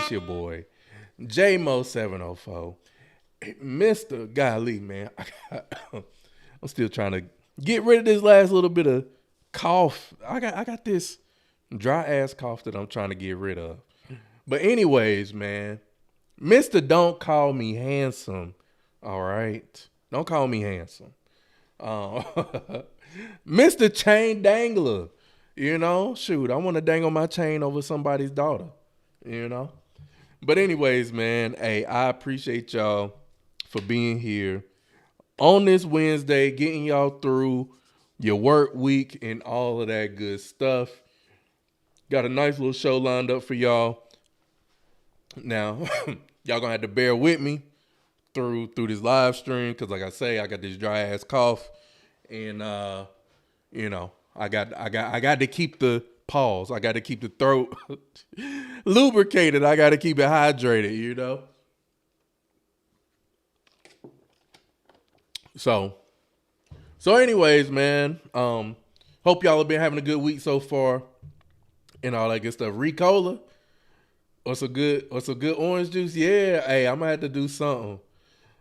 It's your boy, JMO704. Mr. Golly, man. I'm still trying to get rid of this last little bit of cough. I got this dry ass cough that I'm trying to get rid of. But anyways, man, Mr. Don't Call Me Handsome. All right. Don't call me handsome. Uh, Mr. Chain Dangler. You know, shoot, I want to dangle my chain over somebody's daughter. You know? But anyways, man, hey, I appreciate y'all for being here on this Wednesday, getting y'all through your work week and all of that good stuff. Got a nice little show lined up for y'all. Now, y'all gonna have to bear with me through this live stream because, like I say, I got this dry ass cough, and you know, I got to keep the pause. I got to keep the throat lubricated. I got to keep it hydrated. You know. So anyways, man, hope y'all have been having a good week so far and all that good stuff. Ricola or some good orange juice. Yeah, hey, I'm gonna have to do something.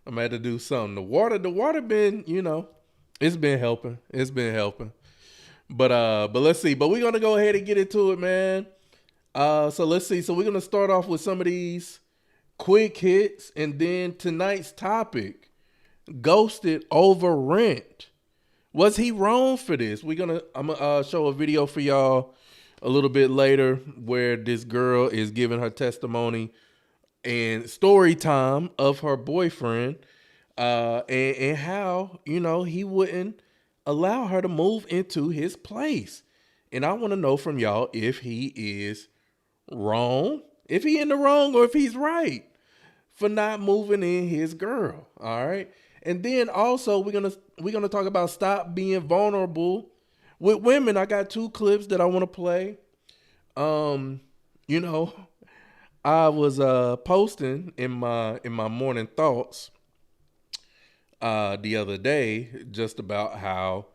The water been, you know, it's been helping. But let's see. But we're gonna go ahead and get into it, man. So let's see. So we're gonna start off with some of these quick hits, and then tonight's topic: ghosted over rent. Was he wrong for this? I'm gonna show a video for y'all a little bit later where this girl is giving her testimony and story time of her boyfriend, and how, you know, he wouldn't allow her to move into his place. And I want to know from y'all if he is wrong, if he in the wrong, or if he's right for not moving in his girl. All right. And then also we're gonna talk about stop being vulnerable with women. I got two clips that I want to play. You know, I was posting in my morning thoughts the other day just about how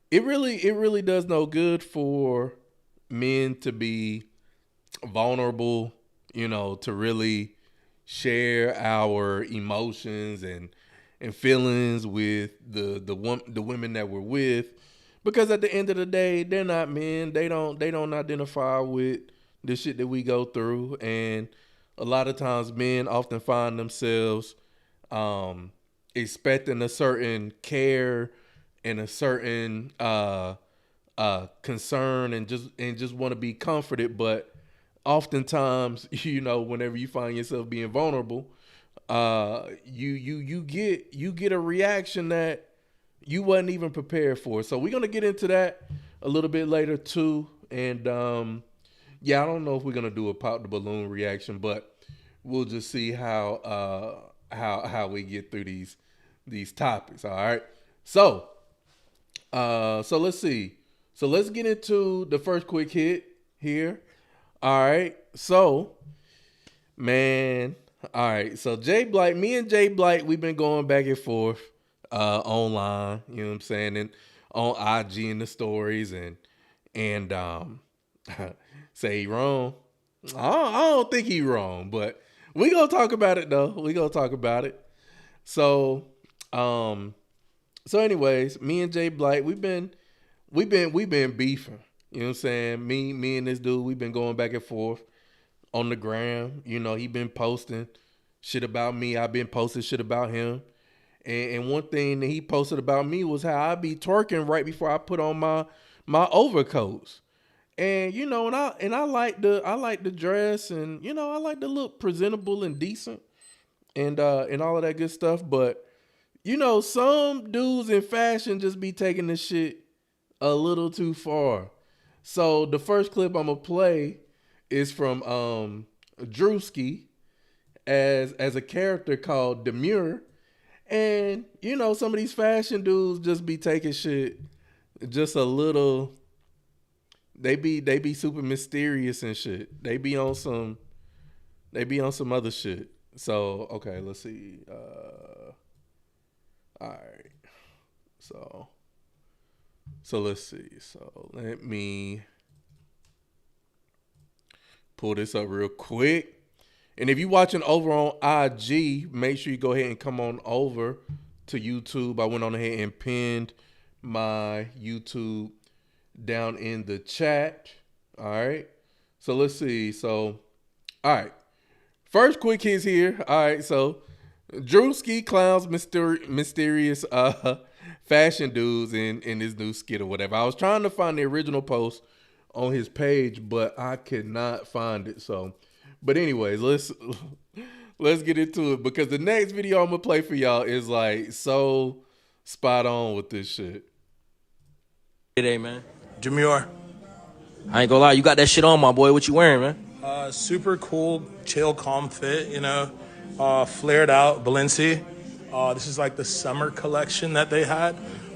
it really does no good for men to be vulnerable, you know, to really share our emotions and feelings with the women that we're with, because at the end of the day, they're not men. They don't identify with the shit that we go through, and a lot of times men often find themselves expecting a certain care and a certain concern and just want to be comforted, but oftentimes, you know, whenever you find yourself being vulnerable, you get a reaction that you wasn't even prepared for. So we're gonna get into that a little bit later too. And yeah, I don't know if we're gonna do a pop the balloon reaction, but we'll just see how we get through these topics. All right. So let's see. So let's get into the first quick hit here. All right. So, man. All right. So me and Jay Blight, we've been going back and forth online, you know what I'm saying, and on IG in the stories, and say he wrong. I don't think he wrong, but we gonna talk about it though. So, anyways, me and Jay Blight, we've been beefing. You know what I'm saying? Me and this dude, we've been going back and forth on the gram. You know, he been posting shit about me. I've been posting shit about him. And one thing that he posted about me was how I be twerking right before I put on my overcoats. And you know, and I like the dress, and you know, I like to look presentable and decent and all of that good stuff. But you know, some dudes in fashion just be taking this shit a little too far. So the first clip I'm gonna play is from Drewski as a character called Demure. And you know, some of these fashion dudes just be taking shit just a little. They be super mysterious and shit. They be on some other shit. So okay, let's see. All right. So let's see. So let me pull this up real quick. And if you're watching over on IG, make sure you go ahead and come on over to YouTube. I went on ahead and pinned my YouTube down in the chat. All right. So let's see. So, all right. First quick hits here. All right. So, Drewski clowns mysterious fashion dudes in his new skit or whatever. I was trying to find the original post on his page, but I could not find it. So, but anyways, let's get into it, because the next video I'm gonna play for y'all is like so spot on with this shit. Today, man. Demure. I ain't gonna lie, you got that shit on, my boy. What you wearing, man? Super cool, chill, calm fit, you know. Flared out, Balenci. This is like the summer collection that they had.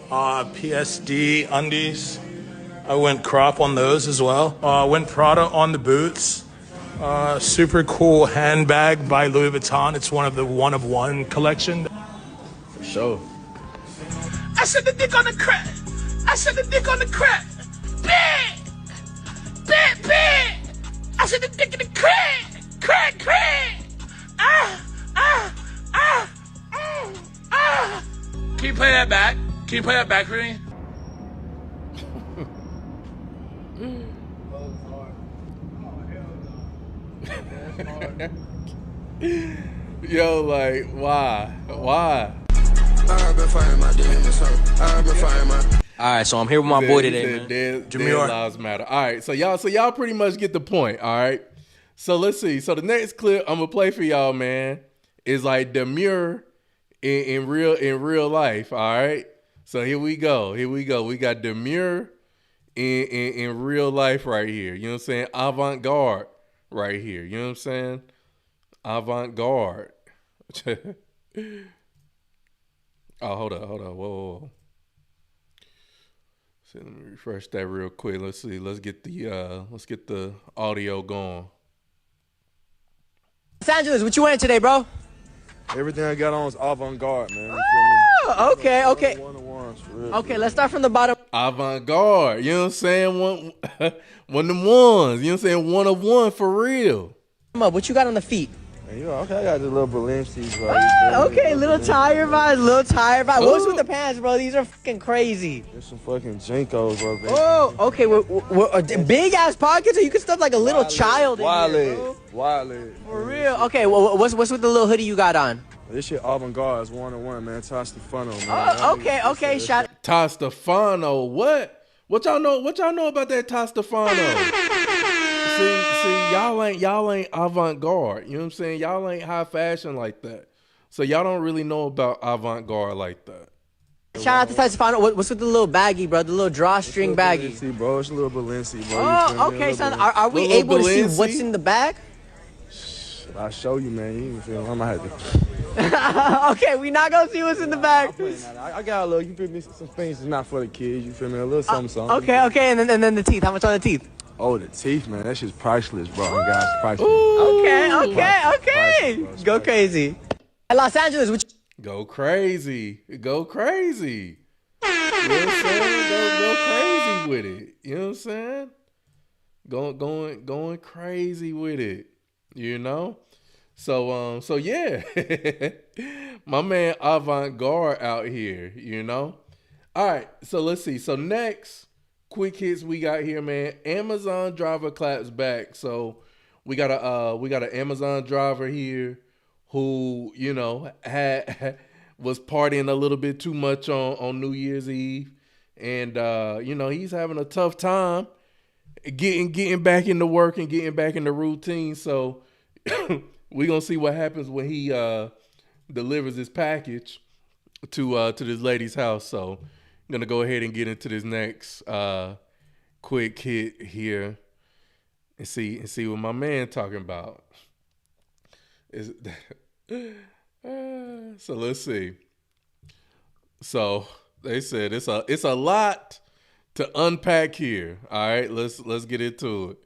PSD undies. I went crop on those as well. Went Prada on the boots. Super cool handbag by Louis Vuitton. It's one of the one-of-one collection. For sure. I said the dick on the crack. I said the dick on the crack. Bang! Bang, bang! I said the dick in the crack. Crack, crack! Can you play that back? Can you play that back for me? Yo, like, why? I've been fighting my demons, I've been fighting my... All right, so I'm here with my boy today, man. Dead Demure. lives matter. All right, so y'all pretty much get the point. All right, so let's see. So the next clip I'm gonna play for y'all, man, is like Demure in real life. All right, so here we go. We got Demure in real life right here. You know what I'm saying? Avant-garde right here. You know what I'm saying? Avant-garde. Oh, hold on. Whoa. So let me refresh that real quick. Let's see. Let's get the audio going. Los Angeles, what you wearing today, bro? Everything I got on is avant-garde, man. Oh, okay. One-on-ones, for real. Okay, let's start from the bottom. Avant-garde. You know what I'm saying? One of them ones. You know what I'm saying? One of one for real. What you got on the feet? Man, you know, okay, I got the little Balenci, bro. Okay, little tire vibes, What's with the pants, bro? These are fucking crazy. There's some fucking Jinkos, bro. Baby. Oh, okay. Big ass pockets, or you can stuff like a little child in here, bro. Wild leg. For real. Okay, well, what's with the little hoodie you got on? This shit avant-garde is one-on-one, man. Todd Stefano, man. Oh, okay. Shot. Todd Stefano. What y'all know about that Todd Stefano? See, y'all ain't avant-garde. You know what I'm saying? Y'all ain't high fashion like that. So y'all don't really know about avant-garde like that. Shout out to Todd Stefano. What's with the little baggie, bro? The little drawstring baggie. Balenci, bro. It's a little Balenci, bro. Oh, okay, son. Are we able to see what's in the bag? I'll show you, man. You feel me? I might have to. Okay, we not gonna see what's in the bag. I got a little, you feel me? Some things that's not for the kids, you feel me? A little something. Okay, and then the teeth. How much on the teeth? Oh, the teeth, man. That shit's priceless, bro. Guys, priceless. Okay. Go crazy. Los Angeles, what you... Go crazy. You know what I'm saying? Go crazy with it. You know what I'm saying? Going crazy with it. You know? So yeah. My man Avant-garde out here, you know? All right, so let's see. So next quick hits we got here, man. Amazon driver claps back. So we got an Amazon driver here who, you know, was partying a little bit too much on New Year's Eve. And you know, he's having a tough time getting back into work and getting back into routine. So we're gonna see what happens when he delivers his package to this lady's house. So I'm gonna go ahead and get into this next quick hit here and see what my man talking about. So let's see. So they said it's a lot to unpack here. All right, let's get into it.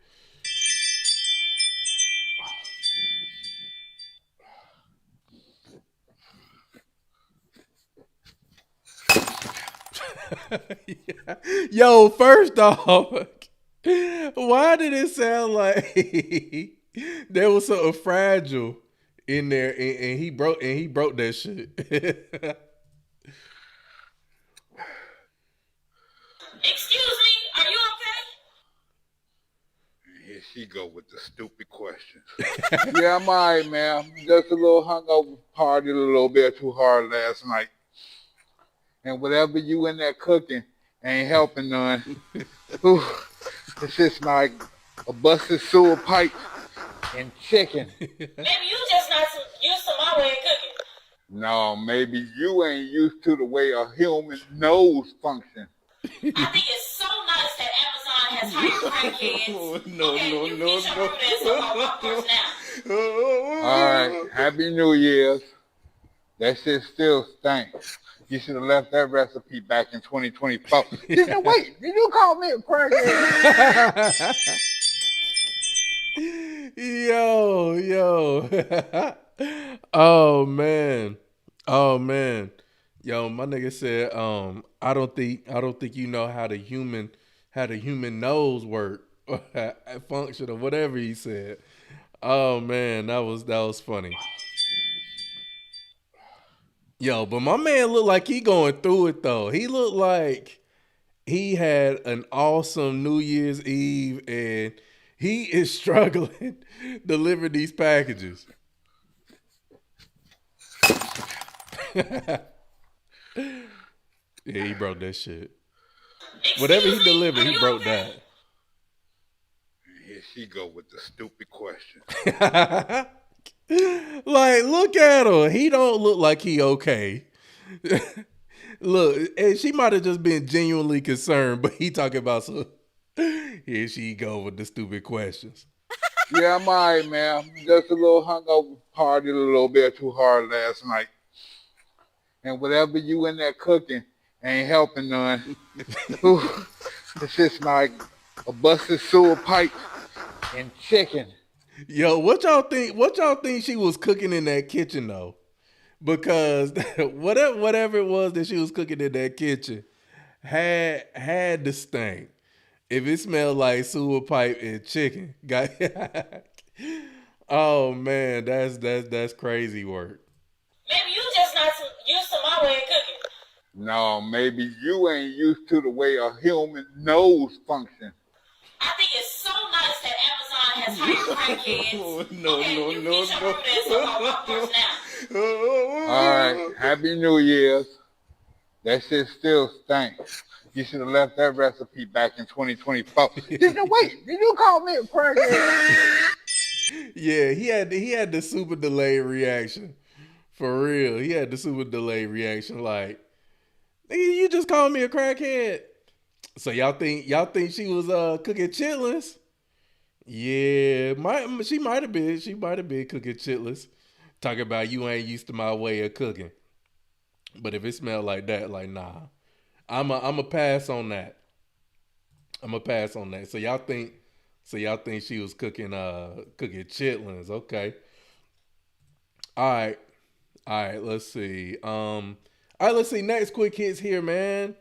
Yeah. Yo, first off, why did it sound like There was something fragile in there, and he broke that shit. Excuse me, are you okay? Here she go with the stupid questions. Yeah, I'm all right, man. Just a little hungover, partied a little bit too hard last night. And whatever you in there cooking ain't helping none. Whew, it's just like a busted sewer pipe and chicken. Maybe you just not used to my way of cooking. No, maybe you ain't used to the way a human nose functions. I think it's so nice that Amazon has hired grandkids. No. All right, Happy New Year's. That shit still stinks. You should have left that recipe back in 2024. Wait, did you call me a crackhead? Yo. Oh man. Yo, my nigga said, I don't think you know how the human nose work, function, or whatever he said. Oh man, that was funny. Yo, but my man looked like he going through it though. He looked like he had an awesome New Year's Eve and he is struggling delivering these packages. Yeah, he broke that shit. Whatever he delivered, he broke that. Here she go with the stupid question. Like, look at her. He don't look like he okay. Look, and she might have just been genuinely concerned, but he talking about some. Here she go with the stupid questions. Yeah, I'm all right, man. Just a little hungover, partied a little bit too hard last night. And whatever you in there cooking ain't helping none. Whew, it's just like a busted sewer pipe and chicken. Yo, what y'all think she was cooking in that kitchen though? Because whatever it was that she was cooking in that kitchen had the stink. If it smelled like sewer pipe and chicken, oh man, that's crazy work. Maybe you just not used to my way of cooking. No, maybe you ain't used to the way a human nose functions. I think it's so nice that Amazon has hired grandkids. No. All right, Happy New Year's. That shit still stinks. You should have left that recipe back in 2024. Did you call me a crackhead? Yeah, he had the super delayed reaction. For real. He had the super delayed reaction like, nigga, you just called me a crackhead. So y'all think she was cooking chitlins? Yeah, she might have been cooking chitlins. Talking about you ain't used to my way of cooking. But if it smelled like that, like nah. I'm a pass on that. So y'all think she was cooking chitlins, okay. All right, let's see. Next quick hits here, man.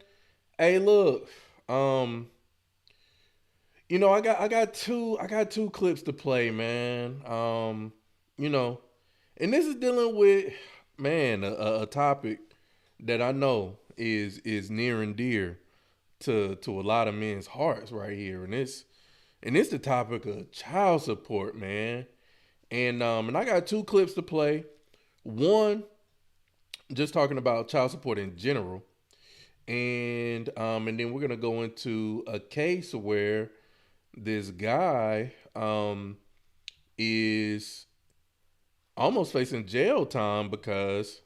Hey, look. I got two clips to play, man. And this is dealing with, man, a topic that I know is near and dear to a lot of men's hearts right here. And it's the topic of child support, man. And I got two clips to play. One, just talking about child support in general. And then we're gonna go into a case where this guy is almost facing jail time because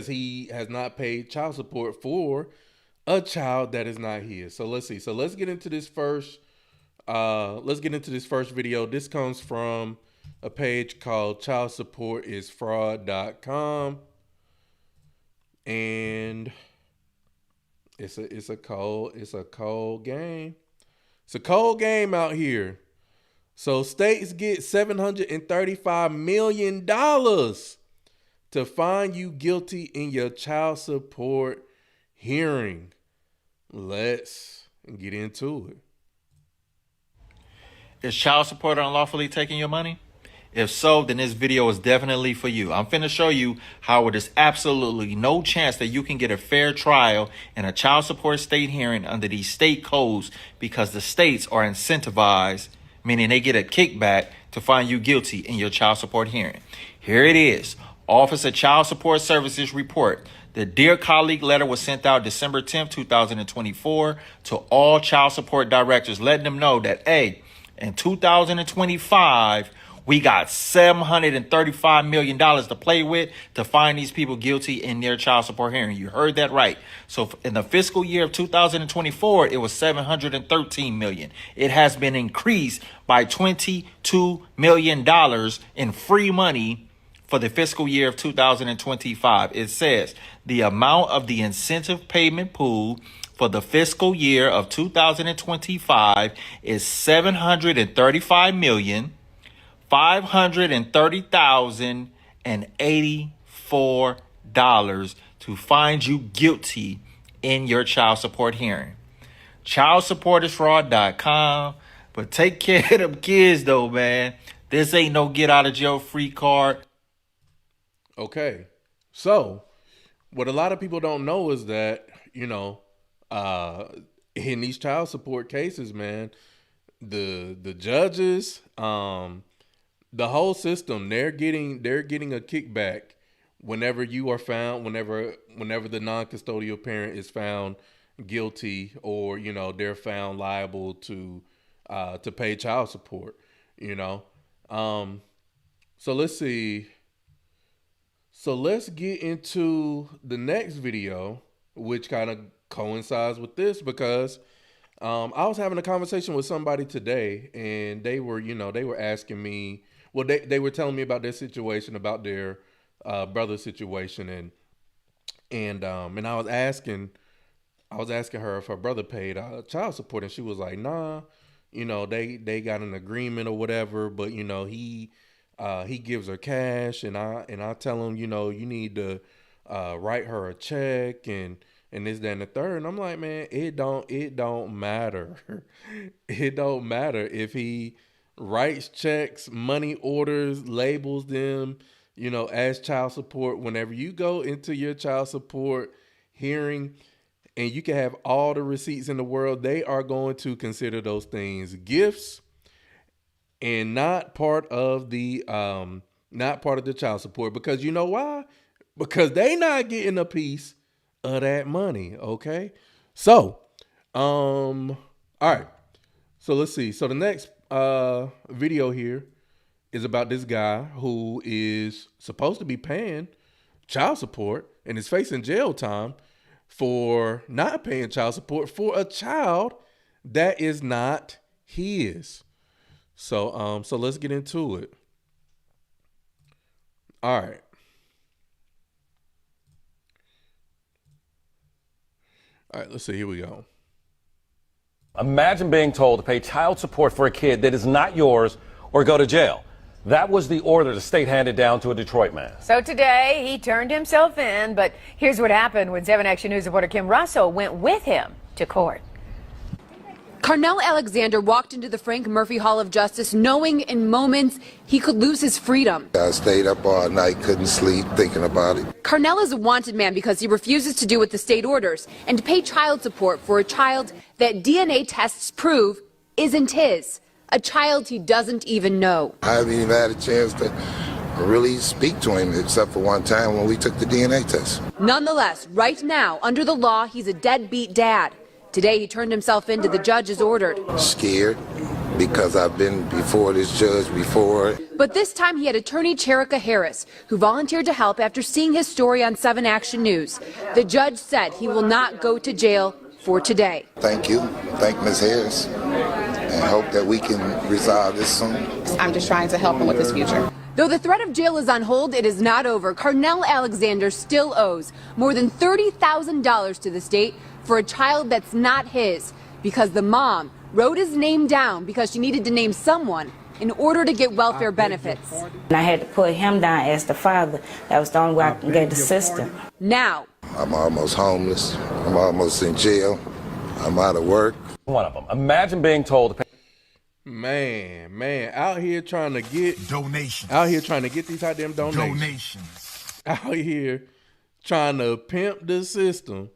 he has not paid child support for a child that is not his. So let's see. So let's get into this first. Video. This comes from a page called childsupportisfraud.com. And it's a cold game. It's a cold game out here. So states get $735 million to find you guilty in your child support hearing. Let's get into it. Is child support unlawfully taking your money? If so, then this video is definitely for you. I'm finna show you how it is absolutely no chance that you can get a fair trial in a child support state hearing under these state codes because the states are incentivized, meaning they get a kickback to find you guilty in your child support hearing. Here it is. Office of Child Support Services report. The Dear Colleague letter was sent out December 10th, 2024 to all child support directors, letting them know that, hey, in 2025, we got $735 million to play with to find these people guilty in their child support hearing. You heard that right. So in the fiscal year of 2024, it was $713 million. It has been increased by $22 million in free money for the fiscal year of 2025. It says the amount of the incentive payment pool for the fiscal year of 2025 is $735,530,084 to find you guilty in your child support hearing. ChildSupportIsFraud.com. But take care of them kids, though, man. This ain't no get out of jail free card. Okay. So, what a lot of people don't know is that, you know, in these child support cases, man, the judges, the whole system, they're getting a kickback whenever you are found, whenever the non-custodial parent is found guilty, or, you know, they're found liable to pay child support, you know. So let's see. So let's get into the next video, which kind of coincides with this, because I was having a conversation with somebody today, and they were asking me, well, they were telling me about their situation, about their brother's situation, and I was asking her if her brother paid child support, and she was like, nah, you know, they got an agreement or whatever, but, you know, he gives her cash, and I tell him, you know, you need to write her a check and this, that, and the third. And I'm like, man, it don't matter. It don't matter if he writes checks, money orders, labels them, you know, as child support. Whenever you go into your child support hearing, and you can have all the receipts in the world, they are going to consider those things gifts and not part of the child support. Because you know why? Because they not getting a piece of that money. Okay. So, all right. So let's see. So the next video here is about this guy who is supposed to be paying child support and is facing jail time for not paying child support for a child that is not his. So let's get into it. All right. All right, let's see. Here we go. Imagine being told to pay child support for a kid that is not yours or go to jail. That was the order the state handed down to a Detroit man. So today, he turned himself in, but here's what happened when 7 Action News reporter Kim Russell went with him to court. Carnell Alexander walked into the Frank Murphy Hall of Justice knowing in moments he could lose his freedom. I stayed up all night, couldn't sleep, thinking about it. Carnell is a wanted man because he refuses to do what the state orders and to pay child support for a child that DNA tests prove isn't his. A child he doesn't even know. I haven't even had a chance to really speak to him, except for one time when we took the DNA test. Nonetheless, right now, under the law, he's a deadbeat dad. Today, he turned himself in to the judge as ordered. Scared because I've been before this judge before. But this time he had attorney Cherika Harris, who volunteered to help after seeing his story on 7 Action News. The judge said he will not go to jail for today. Thank you. Thank Ms. Harris. And hope that we can resolve this soon. I'm just trying to help him with his future. Though the threat of jail is on hold, it is not over. Carnell Alexander still owes more than $30,000 to the state for a child that's not his, because the mom wrote his name down because she needed to name someone in order to get welfare benefits. And I had to put him down as the father. That was the only way I can get the sister. Now, I'm almost homeless. I'm almost in jail. I'm out of work. One of them. Imagine being told to pay. Man, out here trying to get donations. Out here trying to get these goddamn donations. Donations. Out here trying to pimp the system.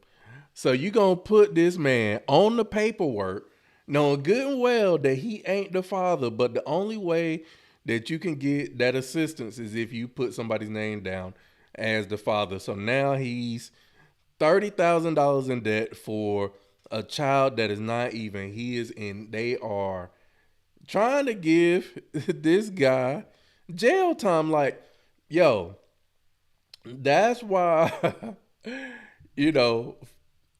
So you gonna put this man on the paperwork, knowing good and well that he ain't the father, but the only way that you can get that assistance is if you put somebody's name down as the father. So now he's $30,000 in debt for a child that is not even his, and they are trying to give this guy jail time. Like, yo, that's why, you know,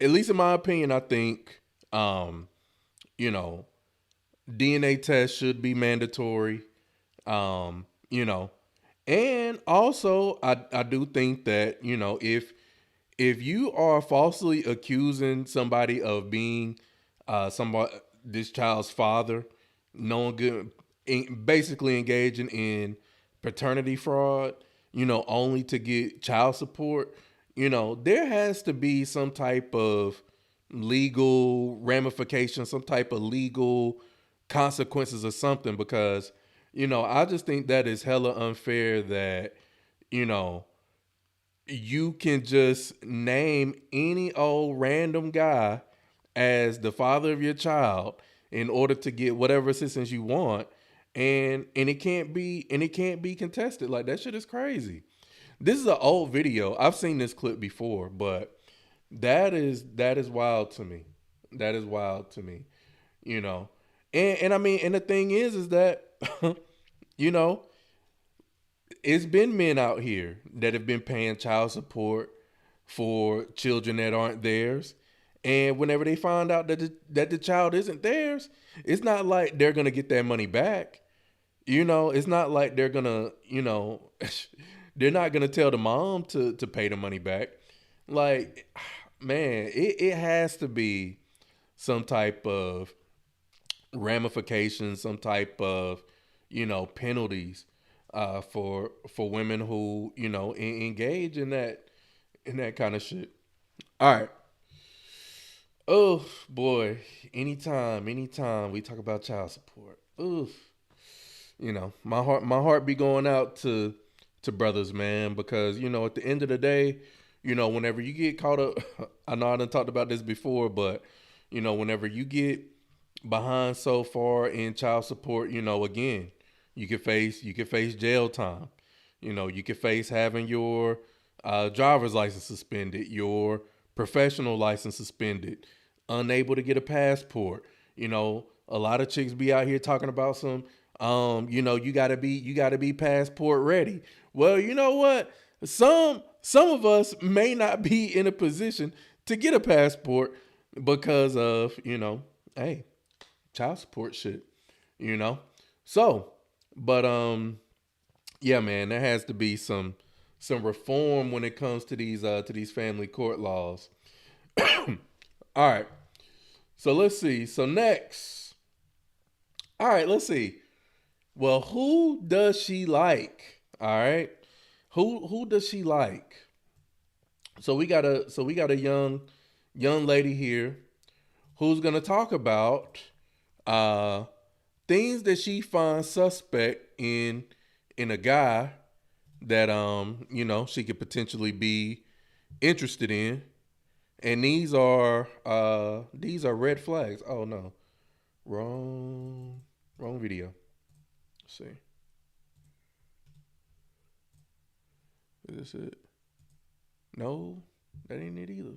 at least in my opinion, I think, you know, DNA tests should be mandatory, you know, and also I do think that, you know, if you are falsely accusing somebody of being this child's father, knowing good, basically engaging in paternity fraud, you know, only to get child support, you know, there has to be some type of legal ramification, some type of legal consequences or something, because, you know, I just think that is hella unfair that, you know, you can just name any old random guy as the father of your child in order to get whatever assistance you want, and it can't be contested. Like, that shit is crazy. This is an old video. I've seen this clip before, but that is wild to me. That is wild to me. You know, and I mean, and the thing is that you know, it's been men out here that have been paying child support for children that aren't theirs. And whenever they find out that the child isn't theirs, it's not like they're going to get that money back. You know, it's not like they're going to, you know, they're not going to tell the mom to pay the money back. Like, man, it has to be some type of ramifications, some type of, you know, penalties for women who, you know, engage in that kind of shit. All right. Oh boy, anytime we talk about child support, oof, you know, my heart be going out to brothers, man, because, you know, at the end of the day, you know, whenever you get caught up, I know I done talked about this before, but, you know, whenever you get behind so far in child support, you know, again, you could face jail time. You know, you could face having your driver's license suspended, your professional license suspended, unable to get a passport. You know, a lot of chicks be out here talking about some, you know, you gotta be passport ready. Well, you know what? Some of us may not be in a position to get a passport because of, you know, hey, child support shit, you know? So, but, yeah, man, there has to be some reform when it comes to these family court laws. All right. So let's see. So next. All right, let's see. Well, who does she like? All right. Who does she like? So we got a young lady here who's going to talk about things that she finds suspect in a guy that you know, she could potentially be interested in. And these are red flags. Oh no. Wrong video. Let's see. Is this it? No, that ain't it either.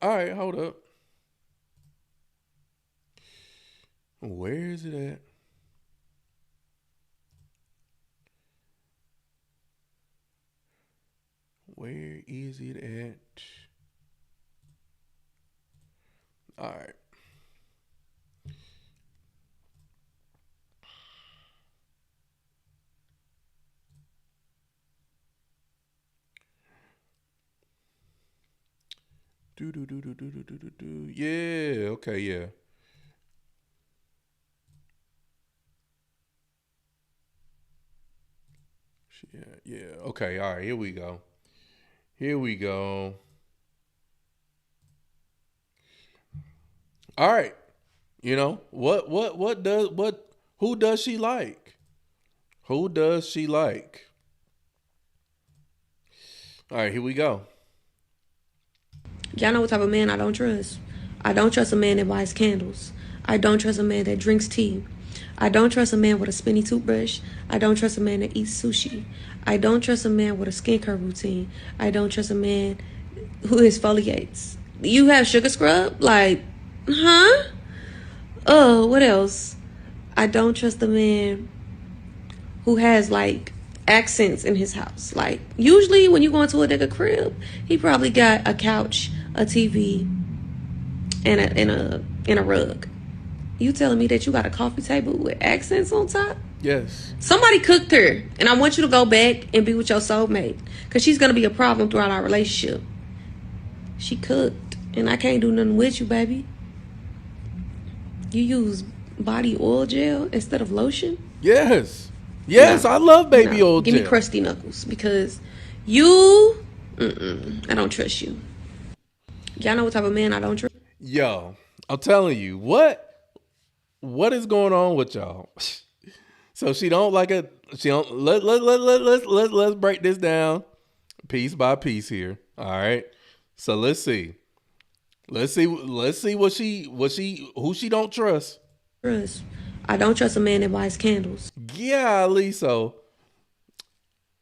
All right, hold up. Where is it at? Where is it at? All right. Yeah, okay, yeah. Yeah, okay, all right, here we go. All right. You know, what Who does she like? Who does she like? All right, here we go. Y'all know what type of man I don't trust. I don't trust a man that buys candles. I don't trust a man that drinks tea. I don't trust a man with a spinny toothbrush. I don't trust a man that eats sushi. I don't trust a man with a skincare routine. I don't trust a man who exfoliates. You have sugar scrub? Like, huh? Oh, what else? I don't trust a man who has like accents in his house. Like, usually when you go into a nigga crib, he probably got a couch, a TV, and a rug. You telling me that you got a coffee table with accents on top? Yes. Somebody cooked her, and I want you to go back and be with your soulmate, because she's going to be a problem throughout our relationship. She cooked, and I can't do nothing with you, baby. You use body oil gel instead of lotion? Yes. Yes, I love baby oil gel. Give me crusty knuckles, because you, I don't trust you. Y'all know what type of man I don't trust? Yo, I'm telling you, what is going on with y'all? So she don't like it. She don't. Let's break this down piece by piece here. All right. So let's see who she don't trust. I don't trust a man that buys candles. Golly, so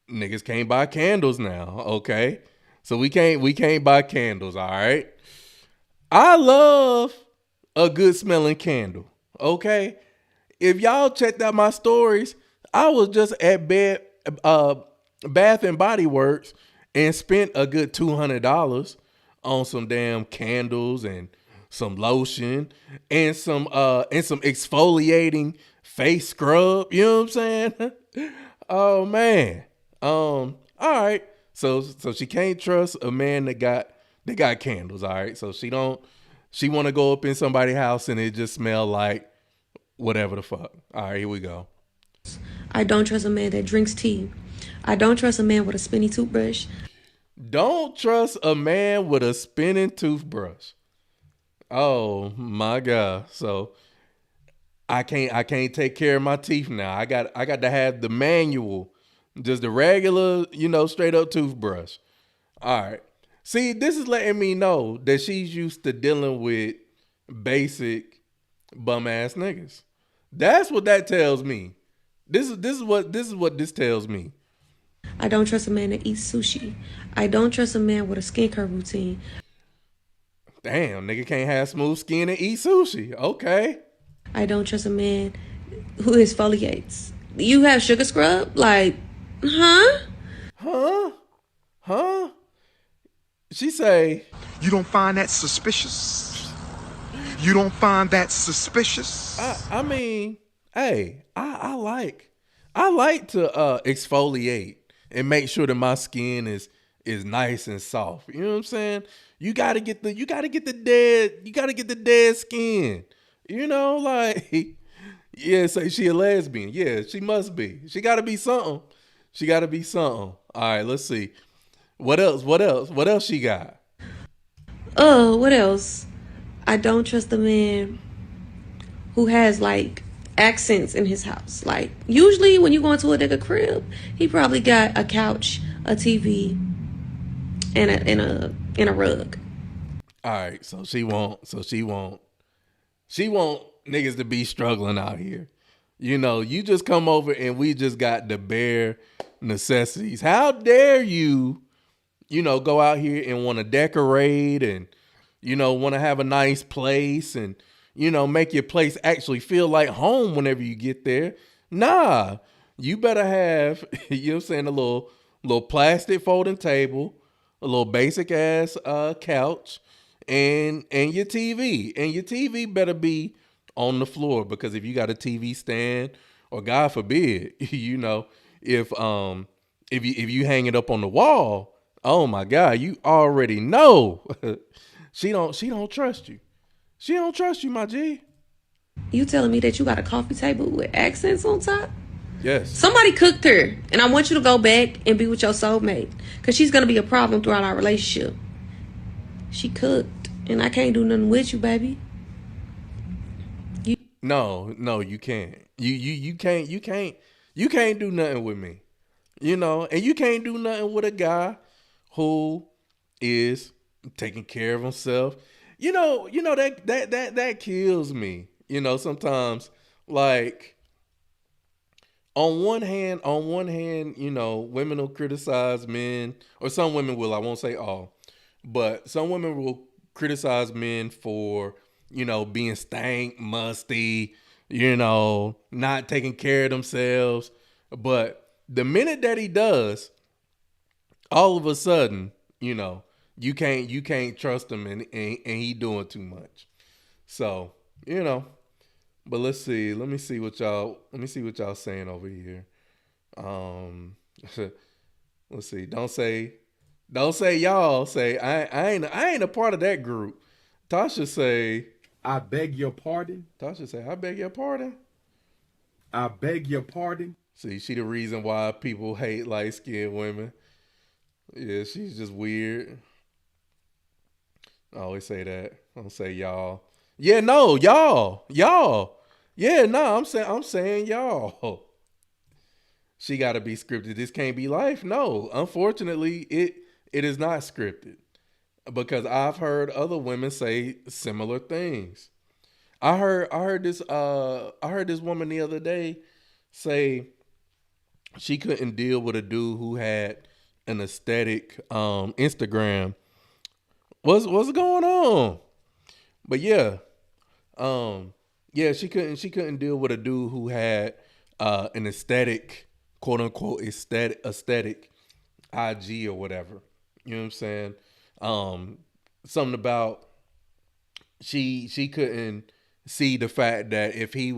niggas can't buy candles now. Okay. So we can't buy candles. All right. I love a good smelling candle. Okay. If y'all checked out my stories, I was just at Bath and Body Works and spent a good $200 on some damn candles and some lotion and some exfoliating face scrub. You know what I'm saying? Oh man. All right. So she can't trust a man that got candles. All right. So she want to go up in somebody's house and it just smell like whatever the fuck. All right, here we go. I don't trust a man that drinks tea. I don't trust a man with a spinny toothbrush. Don't trust a man with a spinning toothbrush. Oh my God. So I can't take care of my teeth now. I got to have the manual, just the regular, straight up toothbrush. All right. See, this is letting me know that she's used to dealing with basic bum ass niggas. That's what that tells me. This is what this tells me. I don't trust a man that eats sushi. I don't trust a man with a skincare routine. Damn, nigga can't have smooth skin and eat sushi. Okay. I don't trust a man who exfoliates. You have sugar scrub? Like, huh? Huh? She say, you don't find that suspicious? You don't find that suspicious? I mean, hey, I like to exfoliate and make sure that my skin is nice and soft. You know what I'm saying? You gotta get the dead skin. Like, yeah, say she a lesbian. Yeah, she must be. She gotta be something. All right, let's see. What else she got? Oh, what else? I don't trust a man who has like accents in his house. Like, usually when you go into a nigga crib, he probably got a couch, a TV, and a rug. All right, so she won't niggas to be struggling out here. You just come over and we just got the bare necessities. How dare you, go out here and want to decorate and want to have a nice place and, make your place actually feel like home whenever you get there. Nah, you better have, a little plastic folding table, a little basic ass couch, and your TV. And your TV better be on the floor, because if you got a TV stand, or God forbid, if you hang it up on the wall, oh my God, you already know. She don't trust you. She don't trust you, my G. You telling me that you got a coffee table with accents on top? Yes. Somebody cooked her, and I want you to go back and be with your soulmate, because she's going to be a problem throughout our relationship. She cooked, and I can't do nothing with you, baby. No, you can't. You can't do nothing with me. You know, and you can't do nothing with a guy who is taking care of himself. You know that kills me. You know, sometimes like on one hand, you know, women will criticize men, or some women will, I won't say all, but some women will criticize men for, you know, being stank, musty, you know, not taking care of themselves. But the minute that he does, all of a sudden, you know, you can't trust him, and he doing too much. So, you know, but let's see. Let me see what y'all saying over here. Let's see. Don't say y'all. Say I ain't a part of that group. Tasha say, I beg your pardon. Tasha say, I beg your pardon. I beg your pardon. See, she the reason why people hate light-skinned women. Yeah, she's just weird. I always say that. I don't say y'all. Yeah, no, y'all. Yeah, no, I'm saying y'all. She got to be scripted. This can't be life. No, unfortunately, it is not scripted, because I've heard other women say similar things. I heard this woman the other day say she couldn't deal with a dude who had an aesthetic Instagram. What's going on? But yeah, she couldn't deal with a dude who had an aesthetic, quote unquote aesthetic IG or whatever. You know what I'm saying? Something about she couldn't see the fact that if he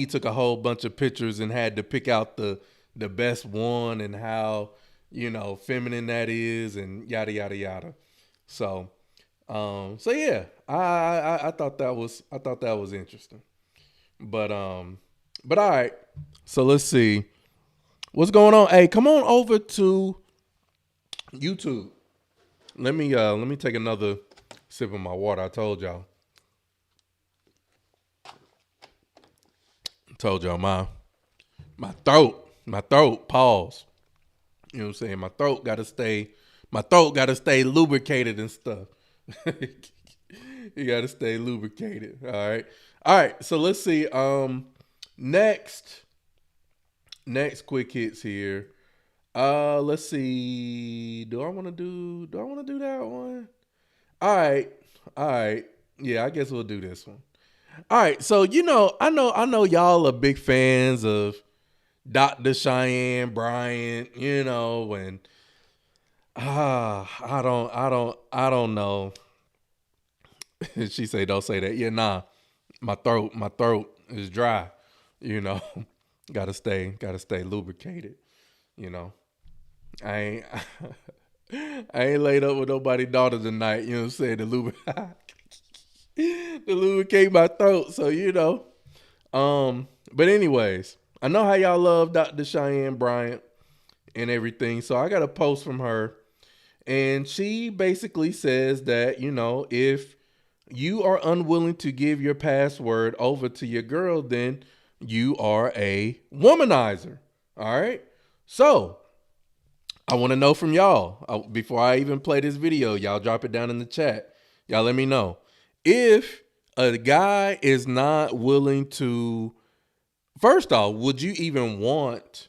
took a whole bunch of pictures and had to pick out the best one, and how, you know, feminine that is, and yada yada yada. So yeah, I thought that was interesting. But all right. So let's see what's going on. Hey, come on over to YouTube. Let me take another sip of my water. I told y'all my throat, pause. You know what I'm saying? My throat gotta stay lubricated and stuff. You gotta stay lubricated. All right. So let's see. Next quick hits here. Let's see. Do I want to do that one? All right. Yeah, I guess we'll do this one. All right. So, you know, I know y'all are big fans of Dr. Cheyenne Bryant, you know, and I don't know. She say, don't say that. Yeah, nah. My throat is dry, you know. Gotta stay lubricated, you know. I ain't laid up with nobody's daughter tonight, you know what I'm saying? To lubricate my throat, so you know. But anyways, I know how y'all love Dr. Cheyenne Bryant and everything, so I got a post from her, and she basically says that, you know, if you are unwilling to give your password over to your girl, then you are a womanizer. All right. So I want to know from y'all, before I even play this video, y'all drop it down in the chat. Y'all let me know. If a guy is not willing to, first off, would you even want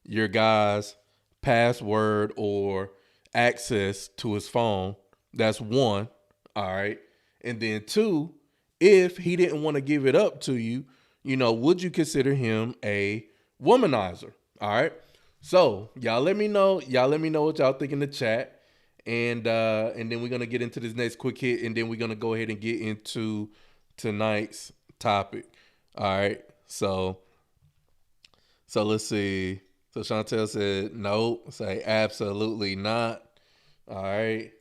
your guy's password or access to his phone? That's one. All right. And then two, if he didn't want to give it up to you, you know, would you consider him a womanizer? All right. So y'all let me know. Y'all let me know what y'all think in the chat. And then we're going to get into this next quick hit. And then we're going to go ahead and get into tonight's topic. All right. So let's see. So Chantel said, no. Say absolutely not. All right.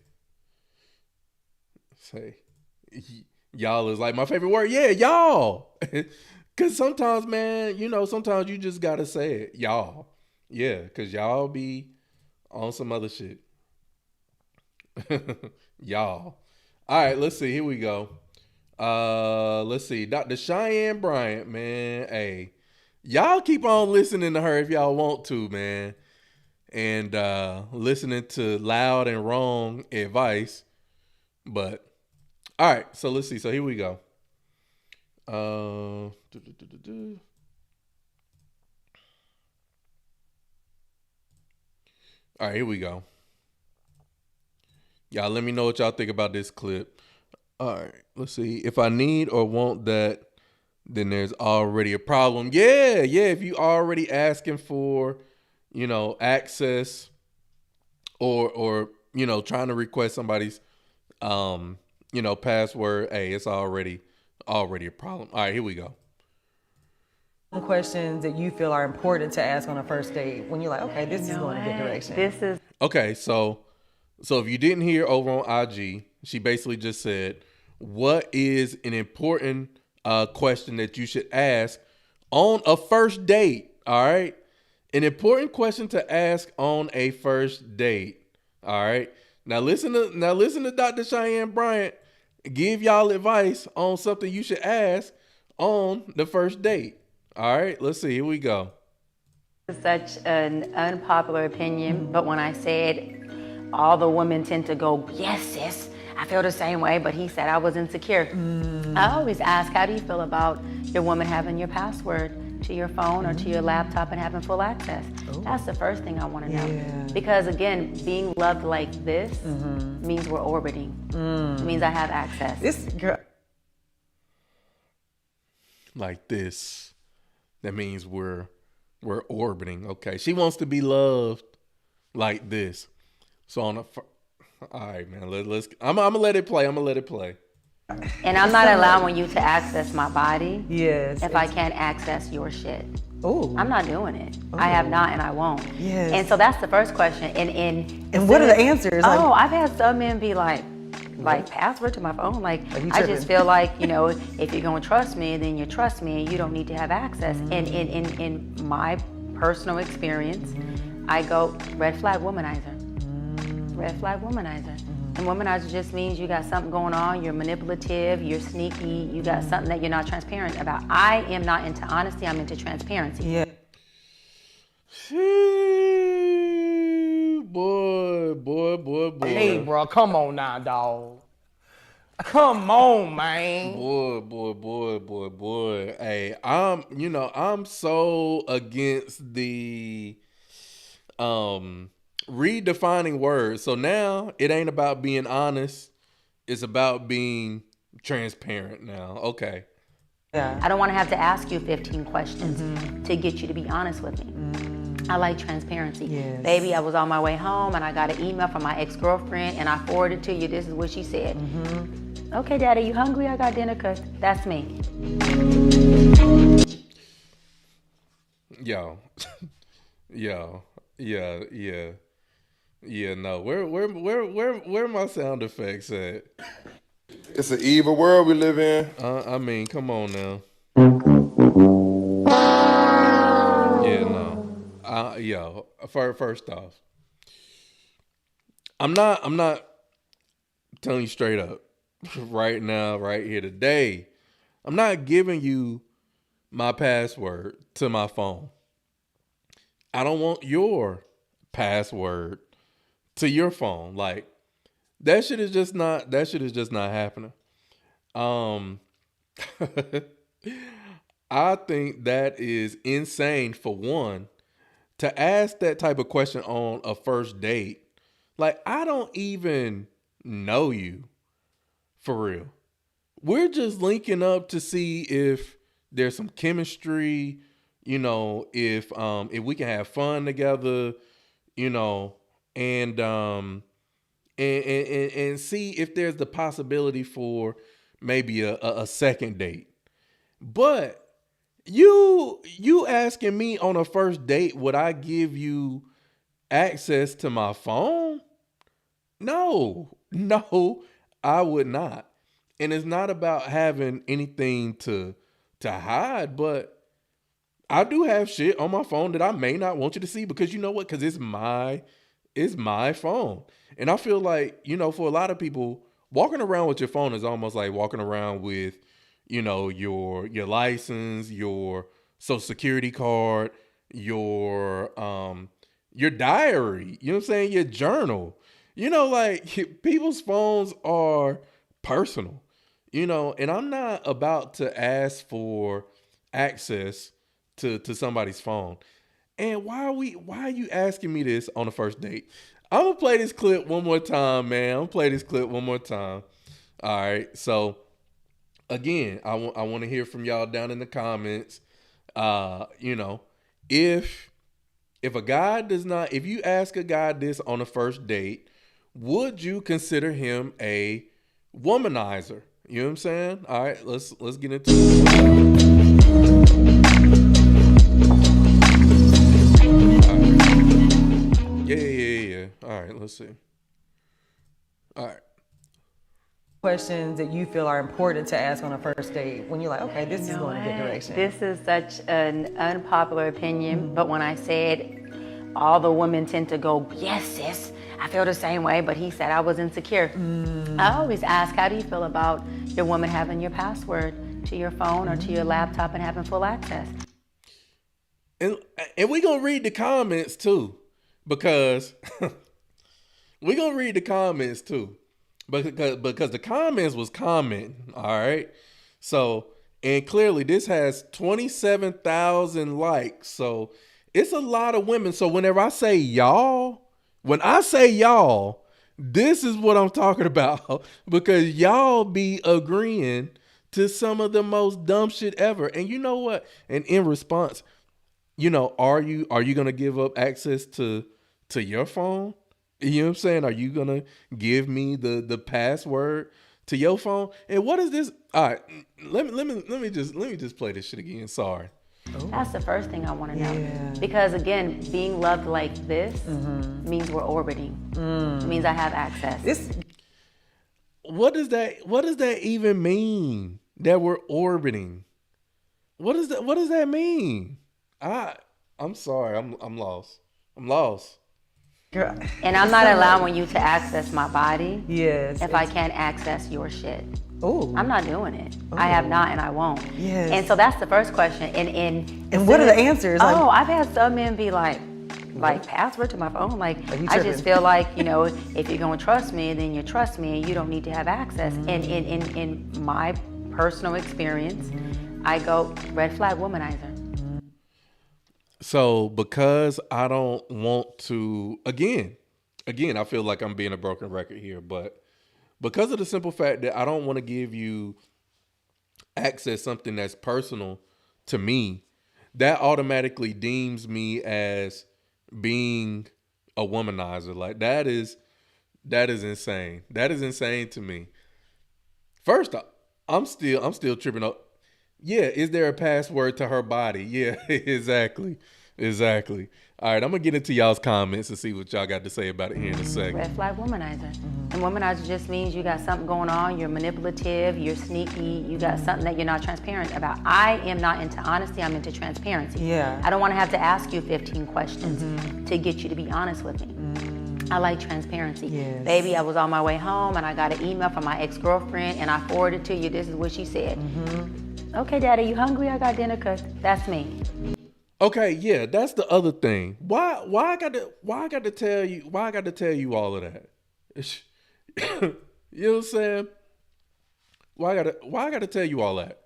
Say, y'all is like my favorite word. Yeah, y'all. Because sometimes, man, you know, sometimes you just got to say it. Y'all. Yeah, because y'all be on some other shit. Y'all. All right, let's see. Here we go. Let's see. Dr. Cheyenne Bryant, man. Hey, y'all keep on listening to her if y'all want to, man. And listening to loud and wrong advice. But all right, so let's see. So here we go. All right, here we go. Y'all let me know what y'all think about this clip. All right, let's see. If I need or want that, then there's already a problem. Yeah. If you already asking for, access or trying to request somebody's, password, hey, it's already a problem. All right, here we go. Questions that you feel are important to ask on a first date when you're like, okay, this is going a good direction. Okay, so if you didn't hear over on IG, she basically just said, what is an important question that you should ask on a first date? All right. An important question to ask on a first date. All right. Now listen to Dr. Cheyenne Bryant give y'all advice on something you should ask on the first date. All right, let's see. Here we go. Such an unpopular opinion, but when I said all the women tend to go, yes, sis, I feel the same way, but he said I was insecure. I always ask, how do you feel about your woman having your password to your phone or to your laptop and having full access? That's the first thing I want to know. Because again, being loved like this means we're orbiting. It means I have access. This girl. Like this. That means we're orbiting. Okay. She wants to be loved like this. So on all right, man. I'm gonna let it play. And I'm not allowing you to access my body. Yes. If I can't access your shit. Ooh. I'm not doing it. I have not, and I won't. Yes. And so that's the first question. And what are the answers? I've had some men be like password to my phone. Like I just feel like, if you're gonna trust me, then you trust me and you don't need to have access. And in my personal experience, I go red flag womanizer. Red flag womanizer. And womanizer just means you got something going on, you're manipulative, you're sneaky, you got something that you're not transparent about. I am not into honesty, I'm into transparency. Yeah. Boy. Hey, bro, come on now, dog. Come on, man. Boy. Hey, I'm so against the redefining words. So now it ain't about being honest. It's about being transparent now. Okay. Yeah. I don't want to have to ask you 15 questions to get you to be honest with me. I like transparency. Yes. Baby, I was on my way home and I got an email from my ex-girlfriend and I forwarded to you. This is what she said. Okay, Daddy, you hungry? I got dinner cooked. That's me. Yo. Yeah, no. Where my sound effects at? It's an evil world we live in. I mean, come on now. Yeah, no. First off, I'm not telling you straight up right now, right here today. I'm not giving you my password to my phone. I don't want your password to your phone. Like that shit is just not happening. I think that is insane for one to ask that type of question on a first date. Like I don't even know you for real. We're just linking up to see if there's some chemistry, if we can have fun together, and see if there's the possibility for maybe a second date. But you asking me on a first date, would I give you access to my phone? No, I would not. And it's not about having anything to hide, but I do have shit on my phone that I may not want you to see because you know what? Because it's my phone. And I feel like, for a lot of people walking around with your phone is almost like walking around with, your license, your social security card, your diary, you know what I'm saying? Your journal. Like people's phones are personal, and I'm not about to ask for access to somebody's phone. And why are you asking me this on the first date? I'm gonna play this clip one more time, man. I'm gonna play this clip one more time. All right. So again, I want to hear from y'all down in the comments. If a guy if you ask a guy this on the first date, would you consider him a womanizer? You know what I'm saying? All right, let's get into it. Yeah. All right, let's see. All right. Questions that you feel are important to ask on a first date when you're like, okay, this is going a good direction. This is such an unpopular opinion, but when I said all the women tend to go, yes, sis, I feel the same way, but he said I was insecure. I always ask, how do you feel about your woman having your password to your phone or to your laptop and having full access? And we're going to read the comments too, because we're going to read the comments too. Because the comments was commenting, all right? So, and clearly this has 27,000 likes. So, it's a lot of women. So, whenever I say y'all, this is what I'm talking about. Because y'all be agreeing to some of the most dumb shit ever. And you know what? And in response, are you going to give up access to your phone? You know what I'm saying? Are you gonna give me the password to your phone? And what is this? All right, let me just play this shit again. Sorry. That's the first thing I want to know. Because again, being loved like this means we're orbiting. It means I have access. What does that even mean? That we're orbiting? What does that mean? I'm sorry. I'm lost. And I'm not allowing you to access my body if I can't access your shit. I'm not doing it. I have not and I won't. And so that's the first question. And what are the answers? I've had some men be like password to my phone. Like, I just feel like, if you're going to trust me, then you trust me and you don't need to have access. And in my personal experience, I go red flag womanizer. So because I don't want to, again, I feel like I'm being a broken record here, but because of the simple fact that I don't want to give you access something that's personal to me, that automatically deems me as being a womanizer. Like that is insane. That is insane to me. First, I'm still tripping up. Yeah, is there a password to her body? Yeah, exactly. All right, I'm going to get into y'all's comments and see what y'all got to say about it here in a second. Red flag womanizer. And womanizer just means you got something going on, you're manipulative, you're sneaky, you got something that you're not transparent about. I am not into honesty, I'm into transparency. I don't want to have to ask you 15 questions to get you to be honest with me. I like transparency. Baby, I was on my way home and I got an email from my ex-girlfriend and I forwarded it to you. This is what she said. Okay, Daddy, you hungry? I got dinner cooked. That's me. Okay, yeah, that's the other thing. Why I got to tell you all of that? You know what I'm saying? Why I got to tell you all that?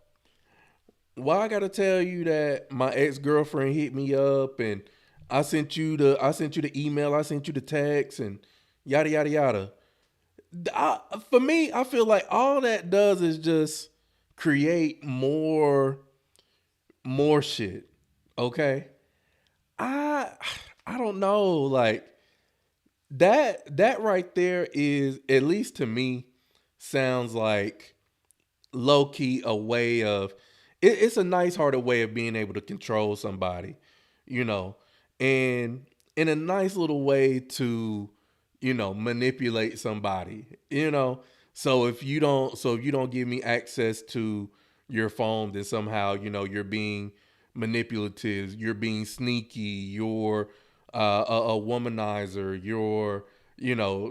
Why I got to tell you that my ex-girlfriend hit me up and I sent you the email, I sent you the text and yada yada yada. For me, I feel like all that does is just create more shit. Okay. I don't know. Like that right there is, at least to me, sounds like low key a way of, it's a nice hearted way of being able to control somebody, and in a nice little way to, manipulate somebody, So if you don't give me access to your phone, then somehow, you're being manipulative, you're being sneaky, you're a womanizer, you're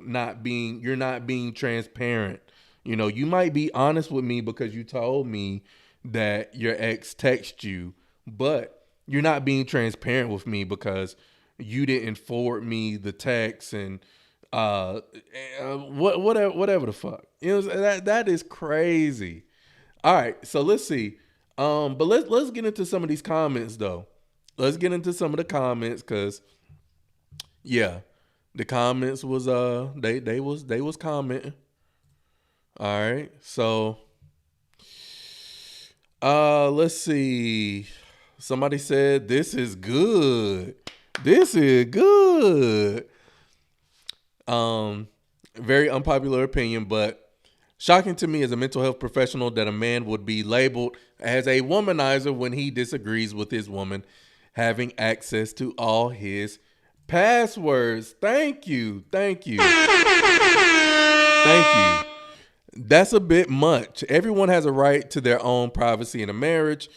not being transparent. You know, you might be honest with me because you told me that your ex texted you, but you're not being transparent with me because you didn't forward me the text and whatever the fuck. You know, that is crazy. All right, so let's see. But let's get into some of these comments though. Let's get into some of the comments because yeah, the comments was they was commenting. All right, so let's see. Somebody said this is good. This is good. Very unpopular opinion, but shocking to me as a mental health professional that a man would be labeled as a womanizer when he disagrees with his woman having access to all his passwords. Thank you. Thank you. Thank you. That's a bit much. Everyone has a right to their own privacy in a marriage.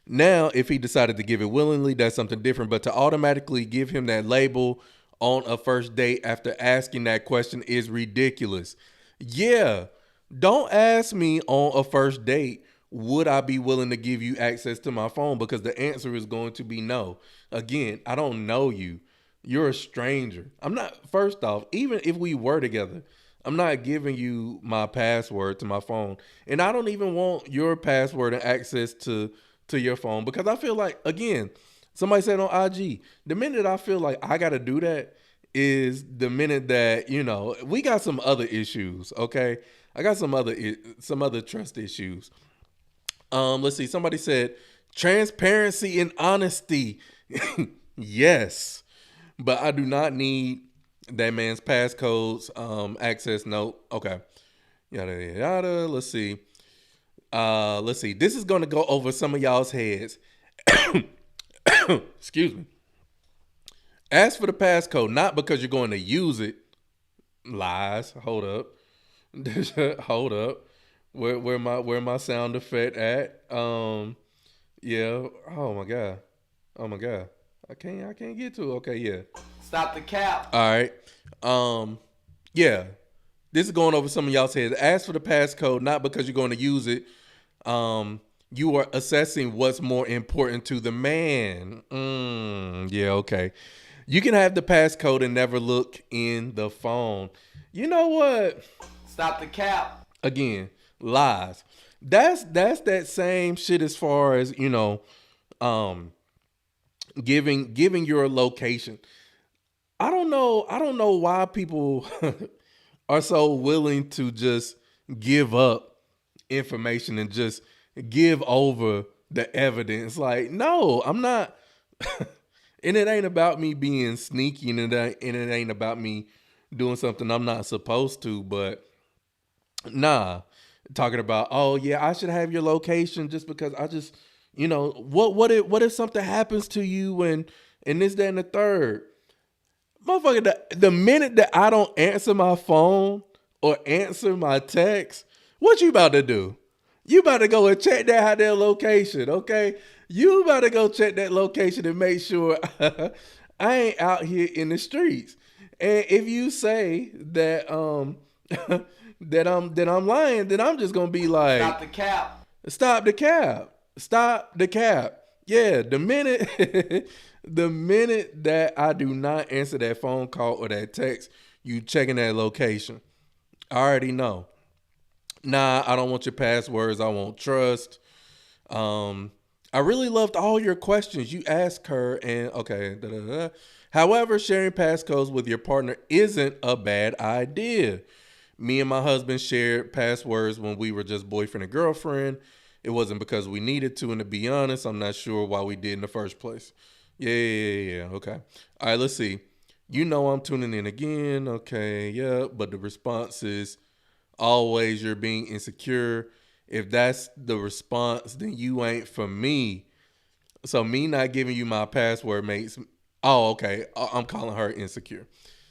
Now, if he decided to give it willingly, that's something different. But to automatically give him that label on a first date after asking that question is ridiculous. Yeah, don't ask me on a first date, would I be willing to give you access to my phone? Because the answer is going to be no. Again, I don't know you. You're a stranger. I'm not, first off, even if we were together, I'm not giving you my password to my phone. And I don't even want your password and access to your phone because I feel like, again, somebody said on IG, the minute I feel like I got to do that is the minute that, you know, we got some other issues, okay? I got some other trust issues. Let's see. Somebody said transparency and honesty. Yes, but I do not need that man's passcodes, access. No. Okay. Yada, yada, yada. Let's see. Let's see. This is going to go over some of y'all's heads. Excuse me. Ask for the passcode, not because you're going to use it. Lies. Hold up. Hold up. Where my sound effect at? Yeah. Oh my god. I can't get to it. Okay, yeah. Stop the cap. All right. Yeah. This is going over some of y'all's heads. Ask for the passcode, not because you're going to use it. You are assessing what's more important to the man. Yeah, okay. You can have the passcode and never look in the phone. You know what? Stop the cap. Again, lies. That's that same shit as far as, you know, giving your location. I don't know why people are so willing to just give up information and just give over the evidence. Like, no, I'm not. And it ain't about me being sneaky, and it ain't about me doing something I'm not supposed to. But nah, talking about, oh yeah, I should have your location just because I just, you know, what if something happens to you and this, that, and the third. Motherfucker, the minute that I don't answer my phone or answer my text, what you about to do? You about to go and check that their location, okay? You about to go check that location and make sure I ain't out here in the streets. And if you say that that I'm lying, then I'm just gonna be like, stop the cap. Stop the cap. Stop the cap. Yeah, the minute the minute that I do not answer that phone call or that text, you checking that location. I already know. Nah, I don't want your passwords. I want trust. I really loved all your questions. You asked her and okay. Da, da, da. However, sharing passcodes with your partner isn't a bad idea. Me and my husband shared passwords when we were just boyfriend and girlfriend. It wasn't because we needed to, and to be honest, I'm not sure why we did in the first place. Yeah. Okay. All right, let's see. You know I'm tuning in again. Okay, yeah. But the response is always you're being insecure. If that's the response, then you ain't for me. So me not giving you my password makes... Oh, okay. I'm calling her insecure.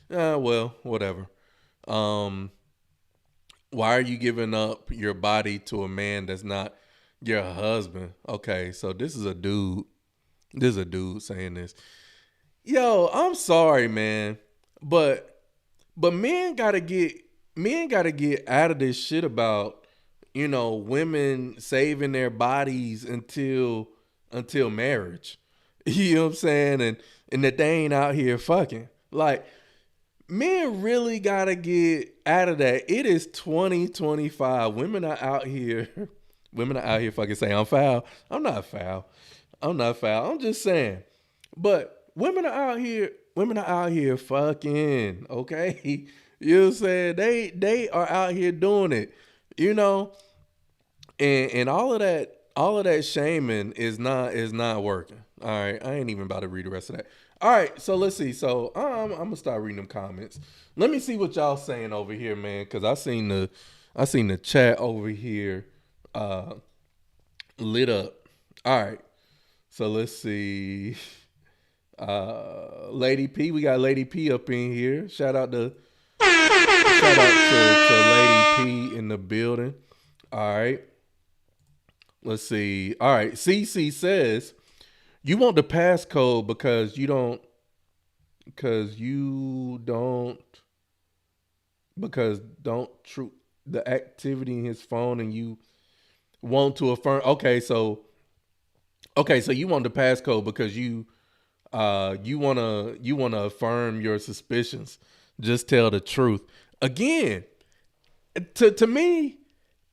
Well, whatever. Why are you giving up your body to a man that's not your husband? Okay, so this is a dude. This is a dude saying this. Yo, I'm sorry, man. But men gotta get men got to get out of this shit about, women saving their bodies until marriage. You know what I'm saying? And that they ain't out here fucking. Like, men really got to get out of that. It is 2025. Women are out here fucking saying, I'm foul. I'm not foul. I'm just saying. But women are out here fucking, okay? You know what I'm saying? They are out here doing it, and all of that shaming is not working. All right, I ain't even about to read the rest of that. All right, so let's see. So I'm gonna start reading them comments. Let me see what y'all saying over here, man, because I seen the chat over here lit up. All right, so let's see. Lady P, we got Lady P up in here. Shout out to Lady P in the building. All right. Let's see. All right. CC says, you want the passcode because don't true the activity in his phone and you want to affirm. Okay, so you want the passcode because you wanna affirm your suspicions. Just tell the truth. Again, to me,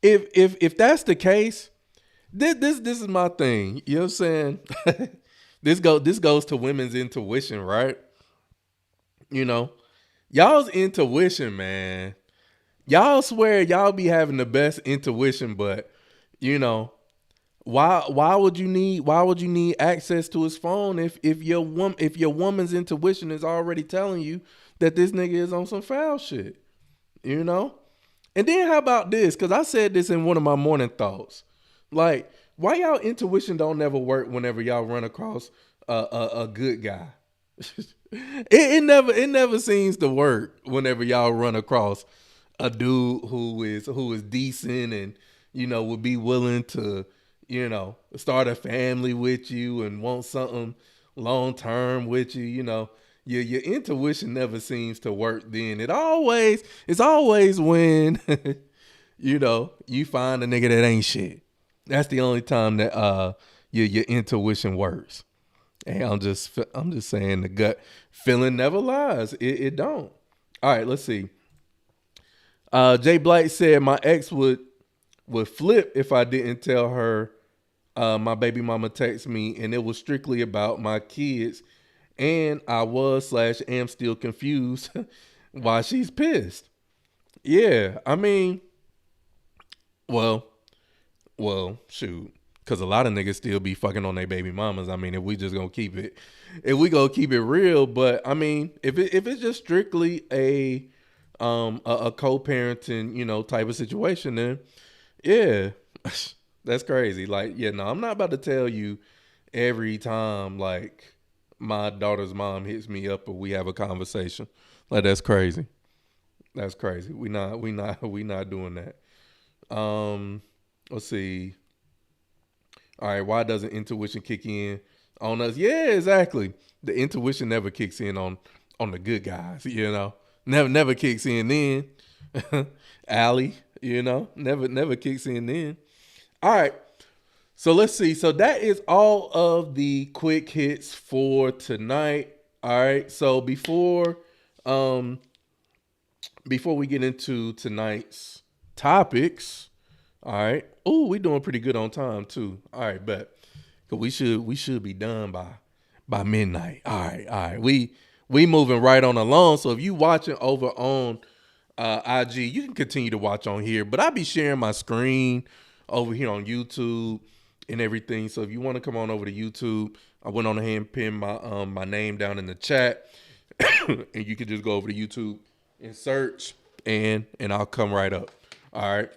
if that's the case, this is my thing. You know what I'm saying? This goes to women's intuition, right? Y'all's intuition, man. Y'all swear y'all be having the best intuition, but why would you need access to his phone if your woman's intuition is already telling you that this nigga is on some foul shit? And then how about this? Because I said this in one of my morning thoughts. Like, why y'all intuition don't never work whenever y'all run across a good guy? it never seems to work whenever y'all run across a dude who is decent and would be willing to start a family with you and want something long term with you. Your intuition never seems to work. Then it's always when you find a nigga that ain't shit. That's the only time that your intuition works. And I'm just saying, the gut feeling never lies. It don't. All right, let's see. Jay Blight said my ex would flip if I didn't tell her my baby mama texted me and it was strictly about my kids, and I am still confused why she's pissed. Yeah, I mean, well, shoot, because a lot of niggas still be fucking on their baby mamas. I mean, if we gonna keep it real, but I mean, if it's just strictly a co-parenting, type of situation, then yeah, that's crazy. Like, yeah, no, I'm not about to tell you every time like my daughter's mom hits me up or we have a conversation. Like, that's crazy. That's crazy. We not doing that. Let's see. All right, why doesn't intuition kick in on us? Yeah, exactly. The intuition never kicks in on the good guys, Never kicks in then. Allie, never kicks in then. All right. So let's see. So that is all of the quick hits for tonight. All right. So before we get into tonight's topics, all right. Oh, we're doing pretty good on time too. All right, but we should be done by midnight. All right. We moving right on along. So if you watching over on IG, you can continue to watch on here, but I'll be sharing my screen over here on YouTube and everything. So if you want to come on over to YouTube, I went on ahead and pinned my name down in the chat, and you can just go over to YouTube and search, and I'll come right up. All right.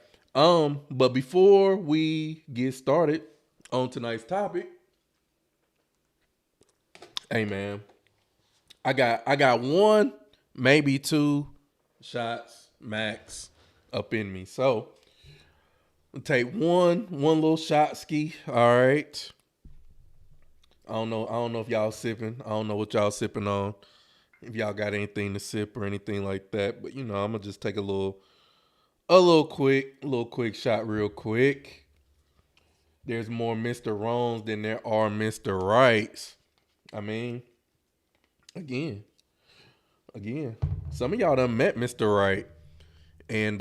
But before we get started on tonight's topic, hey man, I got one, maybe two shots max up in me. So I'll take one little shot ski. All right. I don't know if y'all sipping. I don't know what y'all sipping on. If y'all got anything to sip or anything like that, but I'm gonna just take a little a little quick shot real quick. There's more Mr. Wrongs than there are Mr. Rights. I mean, again, some of y'all done met Mr. Right and